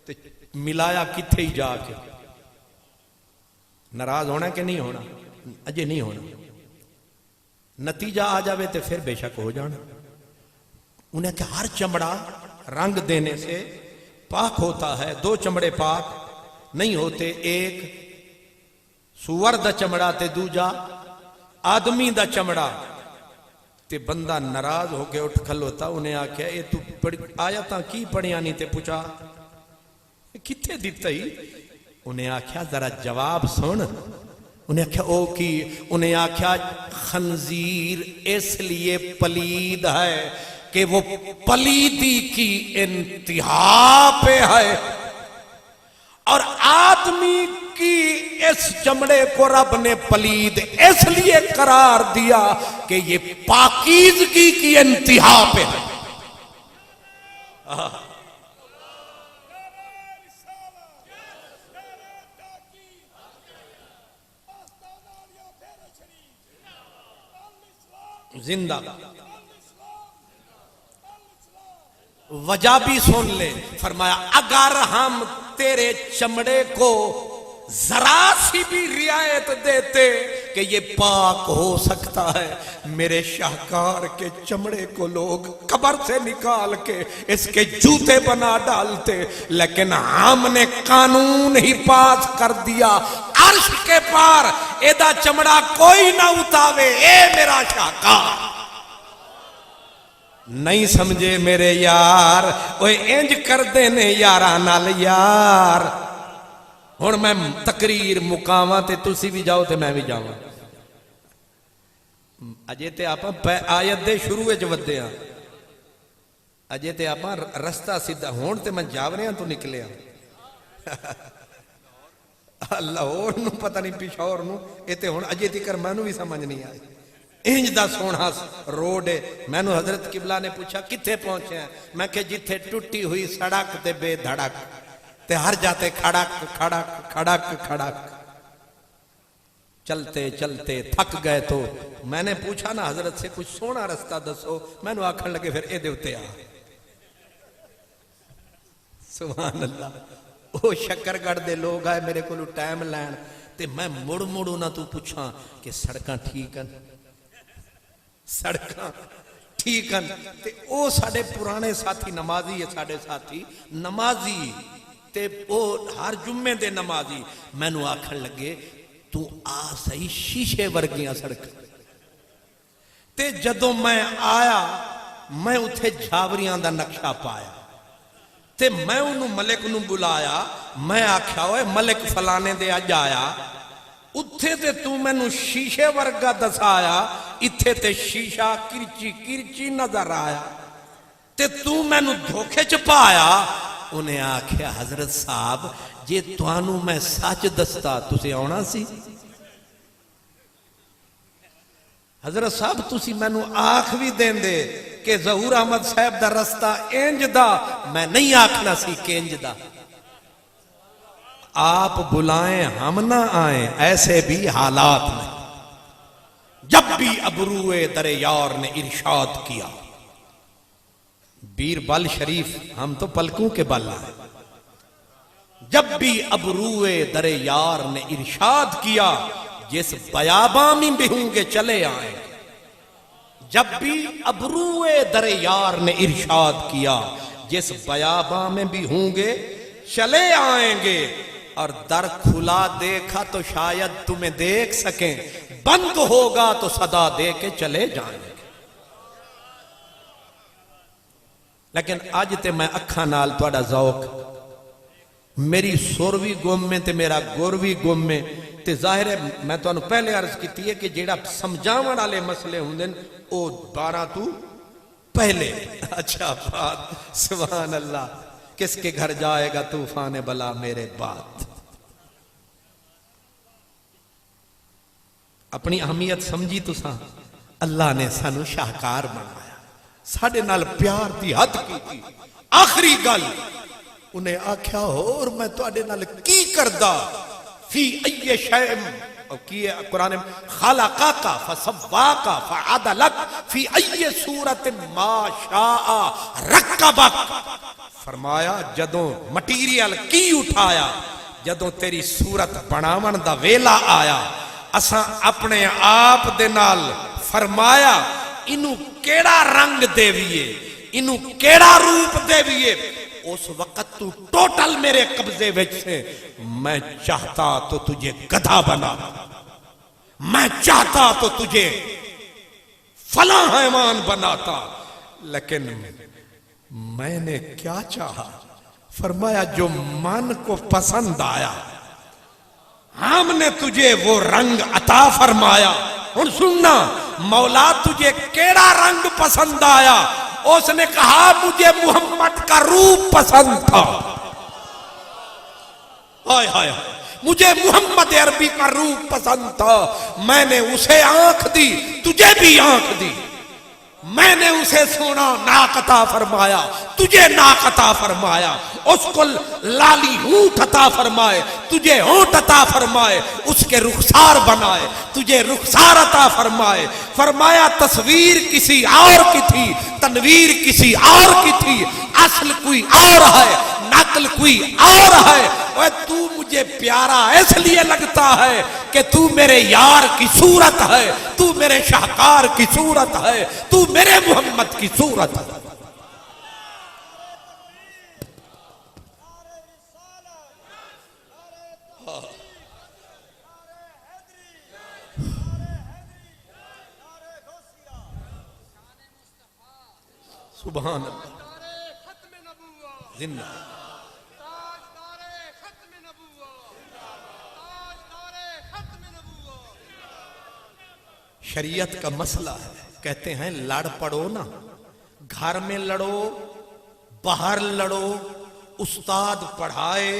تے ملایا کتھے ہی جا کے. ناراض ہونا کہ نہیں ہونا؟ اجے نہیں ہونا. نتیجہ آ جاوے تے پھر بے شک ہو جانا. انہیں کہ ہر چمڑا رنگ دینے سے پاک ہوتا ہے، دو چمڑے پاک نہیں ہوتے، ایک سور دا چمڑا تے دوجا آدمی دا چمڑا. تے بندہ ناراض ہو کے اٹھ کھلوتا، انہیں آکھیا اے تو آیتاں کی پڑھیاں نہیں؟ تے پوچھا کتھے دیتا ہی؟ انہیں آکھیا ذرا جواب سن. انہیں آکھیا او کی؟ انہیں آکھیا خنزیر اس لیے پلید ہے کہ وہ پلیدی کی انتہا پہ ہے، اور آدمی کی اس چمڑے کو رب نے پلید اس لیے قرار دیا کہ یہ پاکیزگی کی انتہا پہ ہے. زندہ وجہ بھی سن لے. فرمایا اگر ہم تیرے چمڑے کو ذرا سی بھی رعایت دیتے کہ یہ پاک ہو سکتا ہے، میرے شاہکار کے چمڑے کو لوگ قبر سے نکال کے اس کے جوتے بنا ڈالتے، لیکن ہم نے قانون ہی پاس کر دیا عرش کے پار ایدہ چمڑا کوئی نہ اتاوے. اے میرا شاہکار نہیں سمجھے میرے یار، اوے انج کر دینے یارہ نال یار. ہن میں تقریر مقامہ تے تسی بھی جاؤ تے میں بھی جاؤں. اجے تے آپ آیت دے شروع وچ ودے ہاں، اجے تے آپ رستہ سیدھا ہون تے میں جاوریاں تو نکلے ہاں. لاہور نو پتہ نہیں پشاور نو اے تے ہن اجے تکر مینوں بھی سمجھ نہیں آئی. انج دا سونا روڈ ہے. میں نو حضرت قبلہ نے پوچھا کتھے پہنچے ہیں؟ میں کہ جتھے ٹوٹی ہوئی سڑک تے بے دھڑک تے ہر جاتے کھڑک کھڑک کھڑک کھڑک. چلتے چلتے تھک گئے تو میں نے پوچھا نا حضرت سے کچھ سونا رستہ دسو. میں نو آکھن لگے پھر اے دیوتے آ. سبحان اللہ. او شکرگڑھ دے لوگ آئے میرے کو ٹائم لین تے میں مڑ مڑو نہ تو پوچھاں کہ سڑکاں ٹھیک ہیں، سڑکاں ٹھیک ہیں. تے او ساڑے پرانے ساتھی نمازی ہے، ساڑے ساتھی نمازی تے او ہر جمعے دے نمازی. میں نو آکھن لگے تو آ صحیح شیشے ورگیاں سڑک. تے جدوں میں آیا میں اتھے جھاوریاں دا نقشہ پایا تے میں انہوں ملک نو بلایا. میں آکھیا ہوئے ملک فلانے دے اج آیا، اتھے تے تو میں نو شیشے ورگا دسایا، اتھے تے شیشہ کرچی کرچی نظر آیا تے تو میں نو دھوکے چپایا. انہیں آکھیا حضرت صاحب جے توانو میں سچ دستا تسے آنا سی؟ حضرت صاحب تسی میں نو آکھ بھی دیں دے کہ ظہور احمد صاحب دا رستہ انج دا، میں نہیں آکھنا سی کہ انج دا. آپ بلائیں ہم نہ آئیں، ایسے بھی حالات میں. جب بھی ابروئے در یار نے ارشاد کیا. بیربل شریف ہم تو پلکوں کے بل ہیں. جب بھی ابروئے در یار نے ارشاد کیا، جس بیاباں میں بھی ہوں گے چلے آئیں. جب بھی ابروئے در یار نے ارشاد کیا، جس بیاباں میں بھی ہوں گے چلے آئیں گے. اور در کھلا دیکھا تو شاید تمہیں دیکھ سکیں، بند ہوگا تو صدا دے کے چلے جائیں گے. لیکن آج تے میں اکھاں نال توڑا ذوق، میری سوروی گم میں تے میرا گوروی گم میں تے ظاہر ہے میں تو انہوں پہلے عرض کیتی ہے کہ جیڑا سمجھاون والے مسئلے ہوندے او 12 تو پہلے. اچھا بات، سبحان اللہ. کس کے گھر جائے گا طوفان بلا میرے بعد. اپنی اہمیت سمجھی تو ساں، اللہ نے سانو شاہکار بنایا، ساڑے نال پیار دی حد کی تھی. آخری گل انہیں آکھیا اور میں تو آڑے نال کی کردہ فی ای شیم کی قرآن خالقاکا فسواکا فعدلک فی ای صورت ما شاء رکبک. فرمایا جدوں مٹیریل کی اٹھایا، جدوں تیری صورت بناون دا ویلا آیا، اساں اپنے آپ دے نال فرمایا انہوں کیڑا رنگ دے ویے، انہوں کیڑا روپ دے ویے. اس وقت تو ٹوٹل میرے قبضے وچ سے. میں چاہتا تو تجھے گدھا بنا، میں چاہتا تو تجھے فلاں حیوان بناتا، لیکن میں نے کیا چاہا؟ فرمایا جو من کو پسند آیا ہم نے تجھے وہ رنگ عطا فرمایا. اور سننا، مولا تجھے کیڑا رنگ پسند آیا؟ اس نے کہا مجھے محمد کا روپ پسند تھا. ہائے ہائے، مجھے محمد عربی کا روپ پسند تھا. میں نے اسے آنکھ دی، تجھے بھی آنکھ دی. میں نے اسے سونا ناک عطا فرمایا، تجھے ناک عطا فرمایا. اس کو لالی ہونٹ عطا فرمائے، تجھے ہونٹ عطا فرمائے. اس کے رخسار بنائے، تجھے رخسار عطا فرمائے. فرمایا تصویر کسی اور کی تھی، تنویر کسی اور کی تھی، اصل کوئی اور ہے، نقل کوئی اور ہے. اور تو مجھے پیارا اس لیے لگتا ہے کہ تو میرے یار کی صورت ہے، تو میرے شاہکار کی صورت ہے، تو میرے محمد کی صورت ہے. سبحان اللہ. زندہ شریعت کا مسئلہ ہے. کہتے ہیں لڑ پڑو نا، گھر میں لڑو، باہر لڑو، استاد پڑھائے.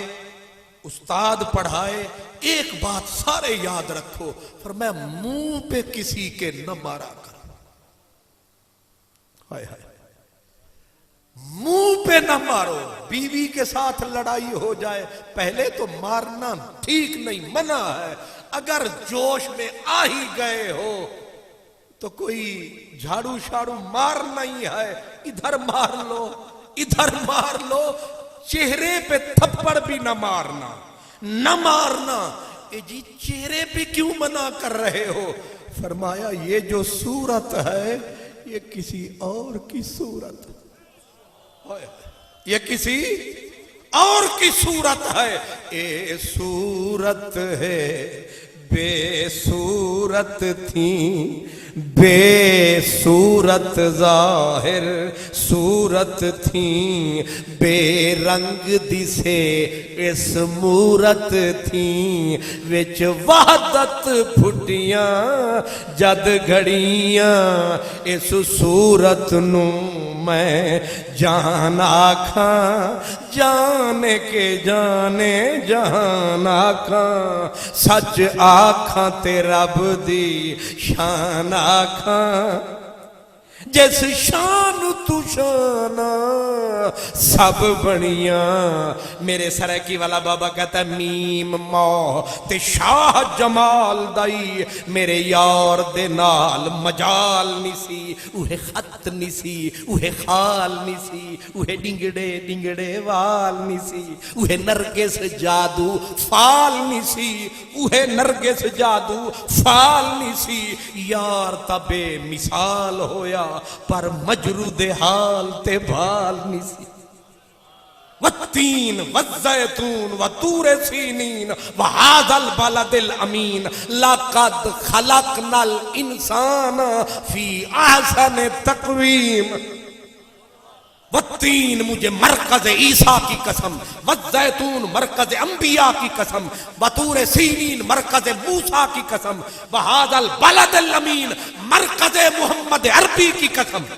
ایک بات سارے یاد رکھو، فرمایا منہ پہ کسی کے نہ مارا کرو. ہائے ہائے، منہ پہ نہ مارو. بیوی کے ساتھ لڑائی ہو جائے پہلے تو مارنا ٹھیک نہیں، منع ہے. اگر جوش میں آ ہی گئے ہو تو کوئی جھاڑو شاڑو مار نہیں ہے، ادھر مار لو، ادھر مار لو. چہرے پہ تھپڑ بھی نہ مارنا. اے جی چہرے پہ کیوں منع کر رہے ہو؟ فرمایا یہ جو صورت ہے یہ کسی اور کی صورت ہے، یہ کسی اور کی صورت ہے. اے صورت ہے بے صورت تھی، بے صورت ظاہر صورت تھی، بے رنگ دسے اس مورت تھی، وچ وحدت پھٹیاں جد گھڑیاں، اس صورت نو میں جان آکھاں، جانے کے جانے جہان آکھاں، سچ آکھاں تے رب دی شان آکھاں، جس شان تو شانا سب بنیاں. میرے سرائکی والا بابا کہتا ہے میم مو تے شاہ جمال دائی، میرے یار دے نال مجال نہیں سی، اوہے خط نہیں سی، اوہے خال نہیں سی، اوہے ڈنگڑے وال نہیں سی، اوہے نرگس جادو فال نہیں سی، اوہے نرگس جادو فال نہیں سی. یار تا بے مثال ہویا پر مجرود حال تے بھال نہیں سی. والتین والزیتون وطور سینین وہذا البلد الامین لقد خلقنا الانسان فی احسن تقویم. والتین مجھے مرکز عیسیٰ کی قسم، والزیتون مرکز انبیاء کی قسم، وطور سینین مرکز موسیٰ کی قسم، وہذا البلد الامین مرکز محمد عربی کی قسم.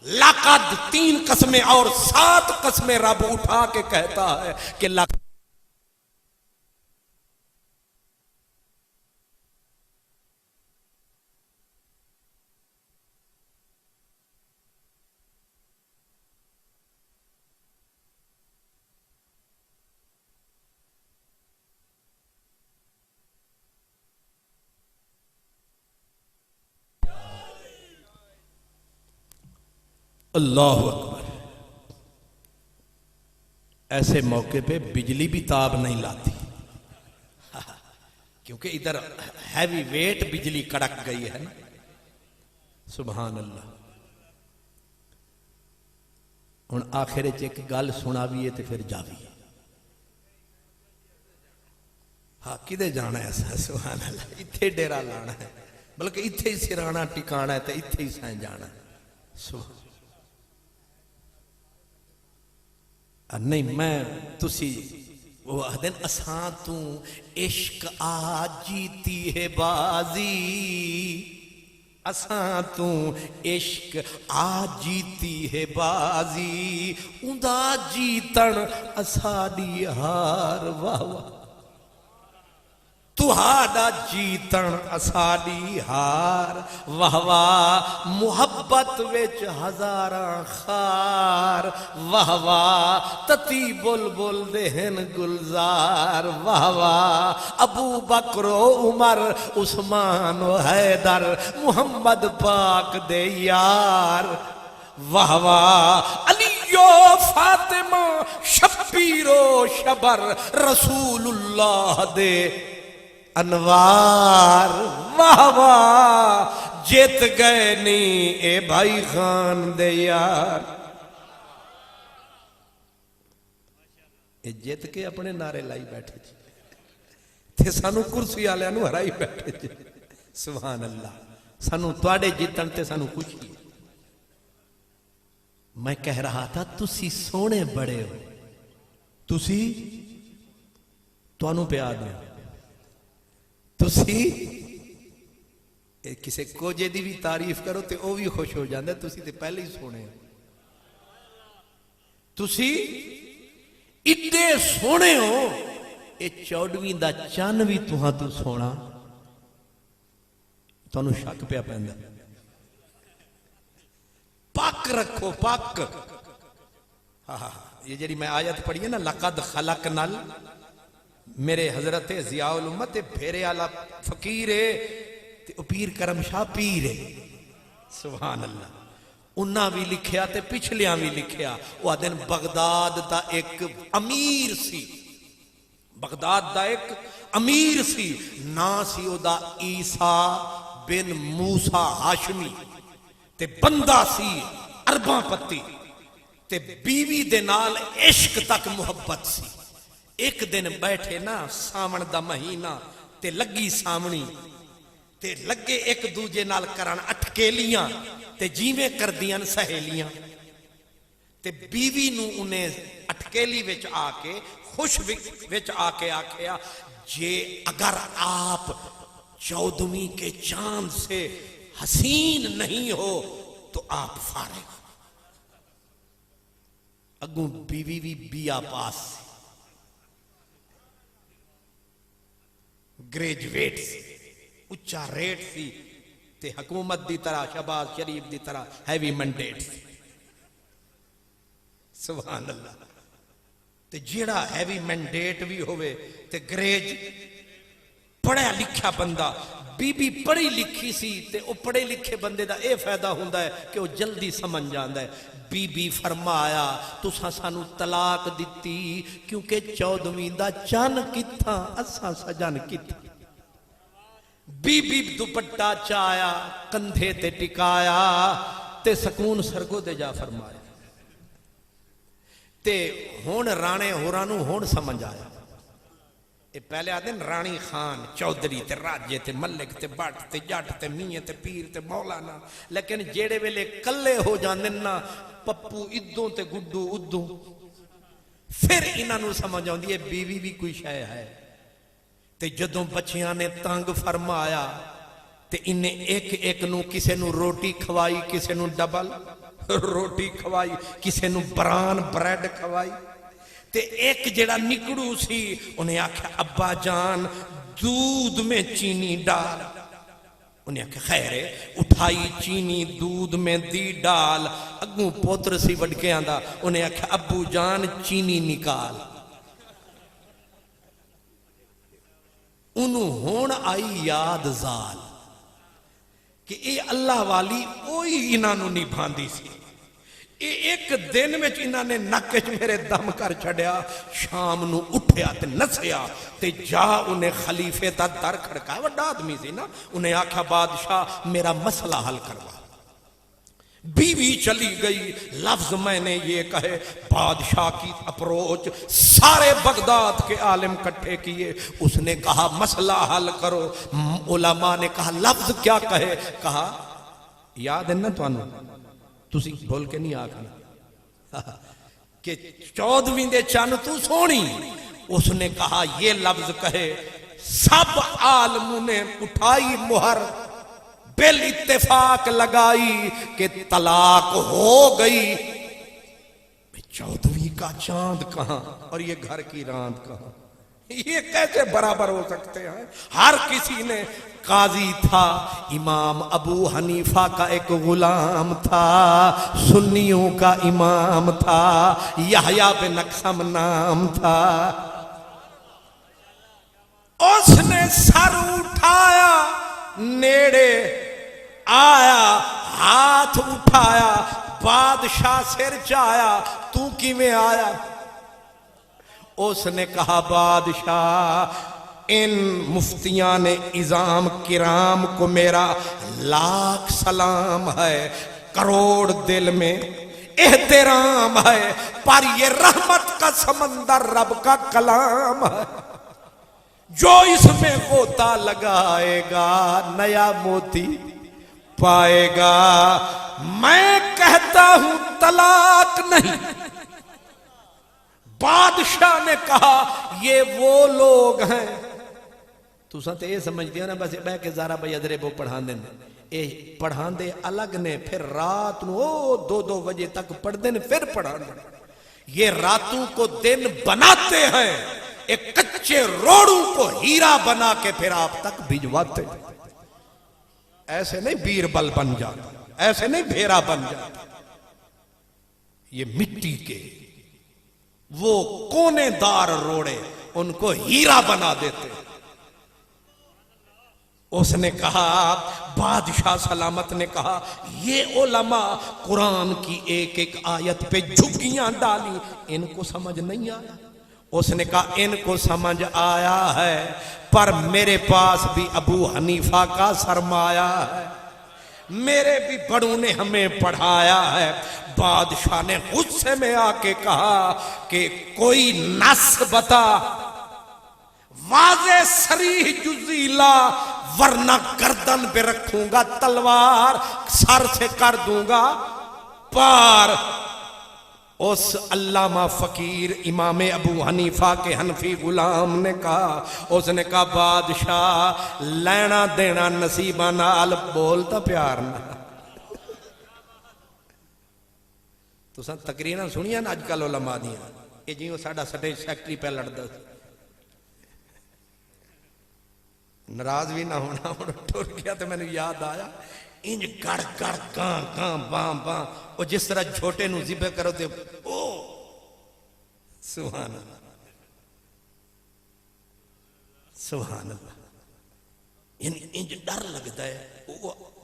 لقد 3 قسمیں اور 7 قسمیں رب اٹھا کے کہتا ہے کہ لقد اللہ اکبر. ایسے موقع پہ بجلی بھی تاب نہیں لاتی، کیونکہ ادھر ہیوی ویٹ بجلی کڑک گئی ہے نا. سبحان اللہ. ہن آخر وچ ایک گل سناویے تے پھر جاویے. ہاں کدے جانا ہے اساں؟ سبحان اللہ. اتھے ڈیرا لانا ہے، بلکہ اتھے ہی سرانا ٹکانا ہے تے اتھے ہی سائیں جانا ہے. سبحان نہیں میں تسی وہ دن اساں تو عشق آ جیتی ہے بازی، اساں تو عشق آ جیتی ہے بازی، اوندا جیتن اساڈی ہار. واہ واہ. تہاڈا جیتن اساڈی ہار. واہ واہ. محبت وچ ہزاراں خار. واہ واہ. تتی بلبل دے ہن گلزار. واہ واہ. ابو بکر و عمر عثمان و حیدر محمد پاک دے یار. واہ واہ. علی و فاطمہ شبیر و شبر رسول اللہ دے انوار. واہ واہ. جیت گئے نی اے بھائی خان دے یار. اے جیت کے اپنے نعرے لائی بیٹھے جی تے سانو کرسی والےاں نو ہرائی بیٹھے جی. سبحان اللہ. سانو تواڈے جیتن تے سانو خوشی ہے. میں کہہ رہا تھا تسی سونے بڑے ہو، تسی تانوں پیار دیں، تسی کسے کوجے دی بھی تعریف کرو تے او بھی خوش ہو جاندے. تسی تے پہلے ہی سونے ہو، تسی ایڈے سونے ہو. اے 14ویں دا چن بھی تہاں تو سونا. تانوں شک پیا پیندا. پاک رکھو پاک. یہ جڑی میں آیت پڑھی ہے نا لقد خلقنا، میرے حضرت ضیاء الامت بھیرے والا فقیر ہے تے پیر کرم شاہ پیر ہے. سبحان اللہ. انہاں بھی لکھیا تے پچھلیاں بھی لکھیا. وہ دن بغداد دا ایک امیر سی، بغداد دا ایک امیر سی، نا سی او دا عیسیٰ بن موسیٰ ہاشمی، تے بندہ سی عرباں پتی، تے بیوی دے نال عشق تک محبت سی. ایک دن بیٹھے نا ساون دا مہینہ تے لگی سامنی تے لگے ایک دوجے نال کرن اٹکیلیاں تے جیویں کردیاں سہیلیاں. تے بیوی نو انہیں اٹکیلی وچ آ کے خوش وچ آ کے آکھیا جے اگر آپ 14ویں کے چاند سے حسین نہیں ہو تو آپ فارغ. اگوں بیوی بھی بیا پاس گریجویٹ سی، اچھا ریٹ سی تے حکومت دی طرح شہباز شریف دی طرح ہیوی منڈیٹ سی. سبحان اللہ. تے جیڑا ہیوی منڈیٹ بھی ہوئے تے گریج پڑھیا لکھیا بندہ، بی بی پڑھی لکھی سی تے او پڑھے لکھے بندے دا اے فائدہ ہوندا ہے کہ وہ جلدی سمجھ جاندا ہے. بی بی فرمایا تساں سانو طلاق دتی کیونکہ 14ویں دا چن کتھاں اساں سجن کتھاں. بی بی دوپٹہ چایا کندھے تے ٹکایا تے سکون سرگو دے جا فرمایا. تے ہون رانے ہورانو ہون سمجھ آیا. اے پہلے آدھیں رانی خان چودھری تے راجے تے ملک تے بٹ تے جٹ تے میاں تے پیر تے مولانا، لیکن جیڑے ویلے کلے ہو جاندے نا پپو ادوں تے گڈو ادوں، پھر انہاں نو سمجھ آندی ہے بیوی بھی کوئی شے ہے. تے جدوں بچیاں نے تنگ فرمایا تے انہیں ایک ایک نو کسے نو روٹی کھوائی، کسے نو ڈبل روٹی کھوائی، کسے نو بران بریڈ کھوائی. تے ایک جڑا نکڑو سی انہیں آکھا ابا جان دودھ میں چینی ڈال. انہیں آکھا خیر ہے، اٹھائی چینی دودھ میں دی ڈال. اگوں پوتر سی وڈکے آندہ انہیں آکھا ابو جان چینی نکال. انہوں ہون آئی یاد زال کہ اے اللہ والی اوہی انہاں نو نہیں بھاندی سی. ایک دن میں انہاں نے نکچ میرے دم کر چھڑیا. شام نو اٹھیا تے نسیا تے جا انہیں خلیفے دا در کھڑکا. وڈا آدمی سی نا. انہیں آکھا بادشاہ میرا مسئلہ حل کروا. بیوی چلی گئی، لفظ میں نے یہ کہے، بادشاہ کی اپروچ، سارے بغداد کے عالم کٹھے کیے، اس نے کہا مسئلہ حل کرو۔ علماء نے کہا لفظ کیا کہے؟ کہا یاد ہے نا تسی بول کے نہیں آکھنا کہ 14ویں دے چن تو سونی، اس نے کہا یہ لفظ کہے، سب عالموں نے اٹھائی مہر، بل اتفاق لگائی کہ طلاق ہو گئی۔ 14ویں کا چاند کہاں اور یہ گھر کی راند کہاں؟ یہ کیسے برابر ہو سکتے ہیں؟ ہر کسی نے، قاضی تھا، امام ابو حنیفہ کا ایک غلام تھا، سنیوں کا امام تھا، یحییٰ بن اقسم نام تھا، اس نے سر اٹھایا، نیڑے آیا، ہاتھ اٹھایا، بادشاہ سر چایا، تو کیویں آیا؟ اس نے کہا بادشاہ ان مفتیان اعظام کرام کو میرا لاکھ سلام ہے، کروڑ دل میں احترام ہے، پر یہ رحمت کا سمندر رب کا کلام ہے، جو اس میں غوطہ لگائے گا نیا موتی پائے گا۔ میں کہتا ہوں طلاق نہیں۔ بادشاہ نے کہا یہ وہ لوگ ہیں، تو سنتے یہ سمجھتے ہیں نا بس بہ کے زارا بھائی ادرے وہ پڑھان دیں، اے پڑھان دے الگ نے، پھر رات نو 2 بجے تک پڑھ دیں، پھر پڑھان دیں۔ یہ راتوں کو دن بناتے ہیں، ایک کچے روڑوں کو ہیرا بنا کے پھر آپ تک بھجواتے ہیں۔ ایسے نہیں بیربل بن جاتا، ایسے نہیں بھیرا بن جاتا، یہ مٹی کے وہ کونے دار روڑے ان کو ہیرا بنا دیتے۔ اس نے کہا، بادشاہ سلامت نے کہا یہ علماء قرآن کی ایک ایک آیت پہ جھگیاں ڈالی، ان کو سمجھ نہیں آیا؟ اس نے کہا ان کو سمجھ آیا ہے، پر میرے پاس بھی ابو حنیفہ کا سرمایہ ہے، میرے بھی بڑوں نے ہمیں پڑھایا ہے۔ بادشاہ نے غصے میں آ کے کہا کہ کوئی نص بتا، واضح صریح جزیلا، ورنہ گردن پہ رکھوں گا تلوار، سر سے کر دوں گا پار۔ اس علامہ فقیر امام ابو حنیفہ کے حنفی غلام نے کہا، اس نے کہا بادشاہ لینا دینا نصیبہ نال، بولتا پیار نہ۔ تو سن تقریریں سنیا نا اج کل علماء دیاں، یہ جیوں ساڈا سٹیج سیکٹری پہ لڑدا، ناراض بھی نہ ہونا، ہن ٹر گیا تو میں نے یاد آیا، انج گڑ گڑ کان کان باں باں، وہ جس طرح جھوٹے نو ذبح کرو تے او سبحان اللہ سبحان اللہ، یعنی انج ڈر لگتا ہے۔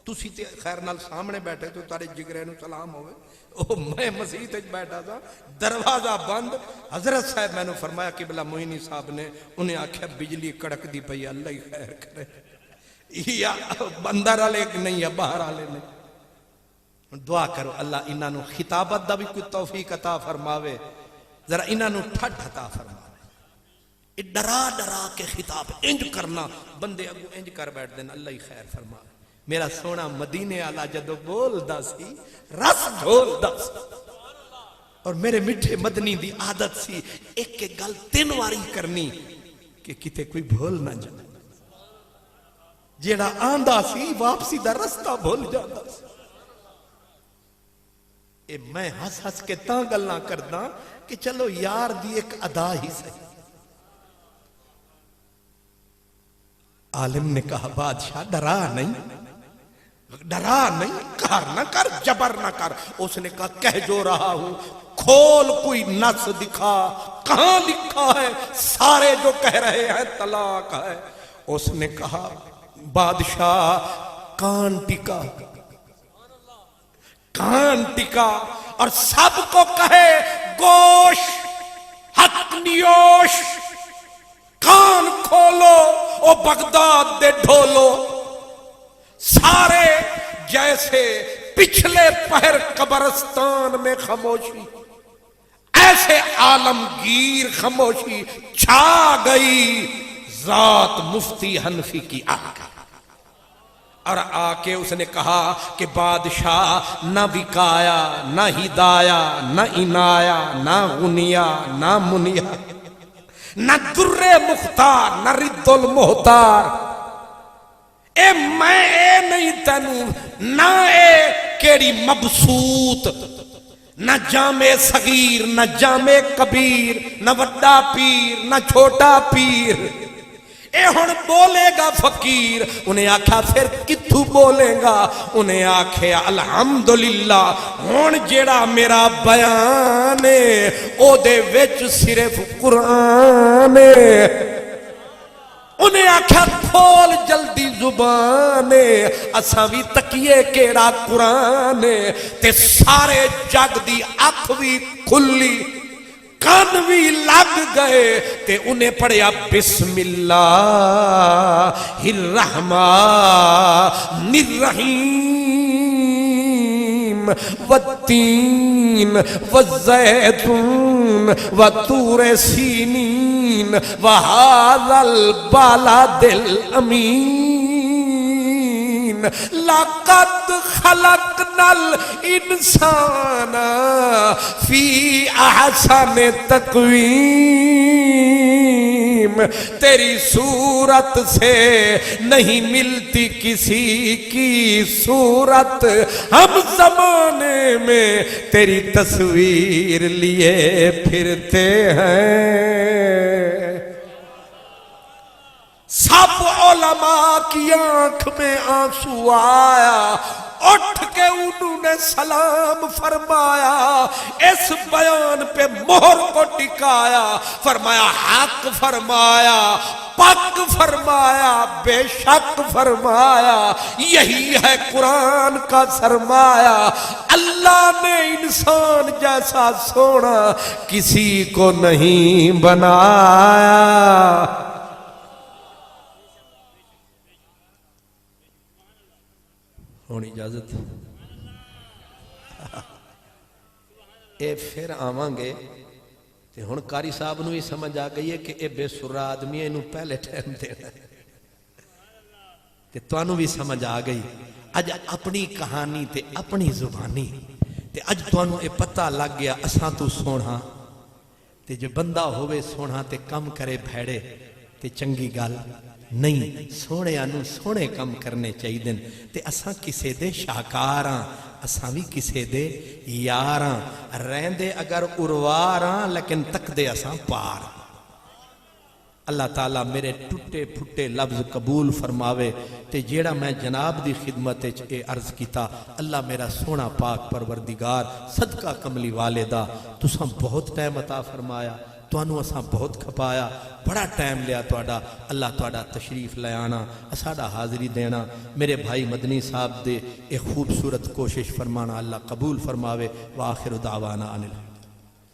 تسی تے خیر نال سامنے بیٹھے تو تارے جگرے نو سلام ہوئے، او میں مسجد وچ بیٹھا تھا، دروازہ بند، حضرت صاحب میں نے فرمایا قبلہ معینی صاحب نے، انہیں آکھیا بجلی کڑک دی پئی، اللہ ہی خیر کرے، یا بندر والے نہیں یا باہر والے نہیں۔ دعا کرو اللہ انہاں نو خطابت دا بھی کوئی توفیق عطا فرماوے، ذرا انہاں نو ٹھڈ عطا فرماوے۔ ڈرا ڈرا کے خطاب انج کرنا، بندے اگو انج کر بیٹھ دینا، اللہ ہی خیر فرماوے۔ میرا سونا مدینے والا جدو بولدا سی رس ڈھولدا سی، اور میرے میٹھے مدنی دی عادت سی ایک ایک گل 3 واری کرنی کہ کتے کوئی بھول نہ جائے، جیڑا آندا سی واپسی دا رستہ بھول جاتا سی۔ اے میں ہس ہس کے تاں گلاں کردا کہ چلو یار دی ایک ادا ہی صحیح۔ عالم نے کہا بادشاہ ڈرا نہیں، ڈرا نہیں، کر نہ کر، جبر نہ کر۔ اس نے کہا کہہ جو رہا ہوں، کھول کوئی نص دکھا، کہاں لکھا ہے سارے جو کہہ رہے ہیں طلاق ہے۔ اس نے کہا بادشاہ کان ٹکا، کان ٹکا، اور سب کو کہے گوش حق نیوش، کان کھولو او بغداد دے ڈھولو۔ سارے جیسے پچھلے پہر قبرستان میں خاموشی، ایسے عالمگیر خاموشی چھا گئی، ذات مفتی حنفی کی آ گئی اور آ کے اس نے کہا کہ بادشاہ نہ وکایا، نہ ہدایا، نہ عنایا، نہ غنیا، نہ منیا، نہ در مختار، نہ رد المختار، اے میں اے نہیں تینوں، نہ اے کیڑی مبسوط، نہ جامع صغیر، نہ جامع کبیر، نہ وڈا پیر، نہ چھوٹا پیر، اے ہن بولے گا فقیر، انہیں آکھا پھر کتھو بولے گا، انہیں آکھے الحمدللہ ہن جیڑا میرا بیان ہے او دے وچ صرف قرآن ہے، انہیں آکھا کھول جلدی زبان اساں بھی تکیے کیڑا قرآن تے سارے جگ دی اکھ بھی کھلی کان بھی لگ گئے تے انہیں پڑھیا بسم اللہ الرحمن الرحیم والتین والزیتون وطور سینین وہذا البلد الامین لقد خلقنا الانسان فی احسن تقویم، تیری صورت سے نہیں ملتی کسی کی صورت، ہم زمانے میں تیری تصویر لیے پھرتے ہیں۔ سب علماء کی آنکھ میں آنسو آیا، اٹھ کے انہوں نے سلام فرمایا، اس بیان پہ مہر کو ٹکایا، فرمایا حق فرمایا، پک فرمایا، بے شک فرمایا، یہی ہے قرآن کا سرمایہ، اللہ نے انسان جیسا سونا کسی کو نہیں بنایا۔ ہونی اجازت اے پھر آواں گے تے ہن قاری صاحب نو ہی سمجھ آ گئی ہے کہ اے بے سرا آدمی اینو پہلے ٹائم دینا ہے تے تانوں بھی سمجھ آ گئی۔ اج اپنی کہانی تے اپنی زبانی تے اج تانوں اے پتہ لگ گیا اساں تو سونا تے جو بندہ ہوئے سونا تے کم کرے بھیڑے تے چنگی گل نہیں، سونے آنو سونے کم کرنے چاہی دن تے اساں کسے دے شاہکاراں، اساں بھی کسے دے یاراں، رہندے اگر ارواراں لیکن تک دے اساں پار۔ اللہ تعالیٰ میرے ٹوٹے پھٹے لفظ قبول فرماوے تے جیڑا میں جناب دی خدمت اے عرض کیتا، اللہ میرا سونا پاک پروردگار صدقہ کملی والدہ تساں بہت ٹائم عطا فرمایا، توانو اساں بہت کھپایا، بڑا ٹائم لیا توڑا، اللہ توڑا تشریف لے آنا، اساڑا حاضری دینا، میرے بھائی مدنی صاحب دے ایک خوبصورت کوشش فرمانا اللہ قبول فرماوے، وآخر دعوانا ان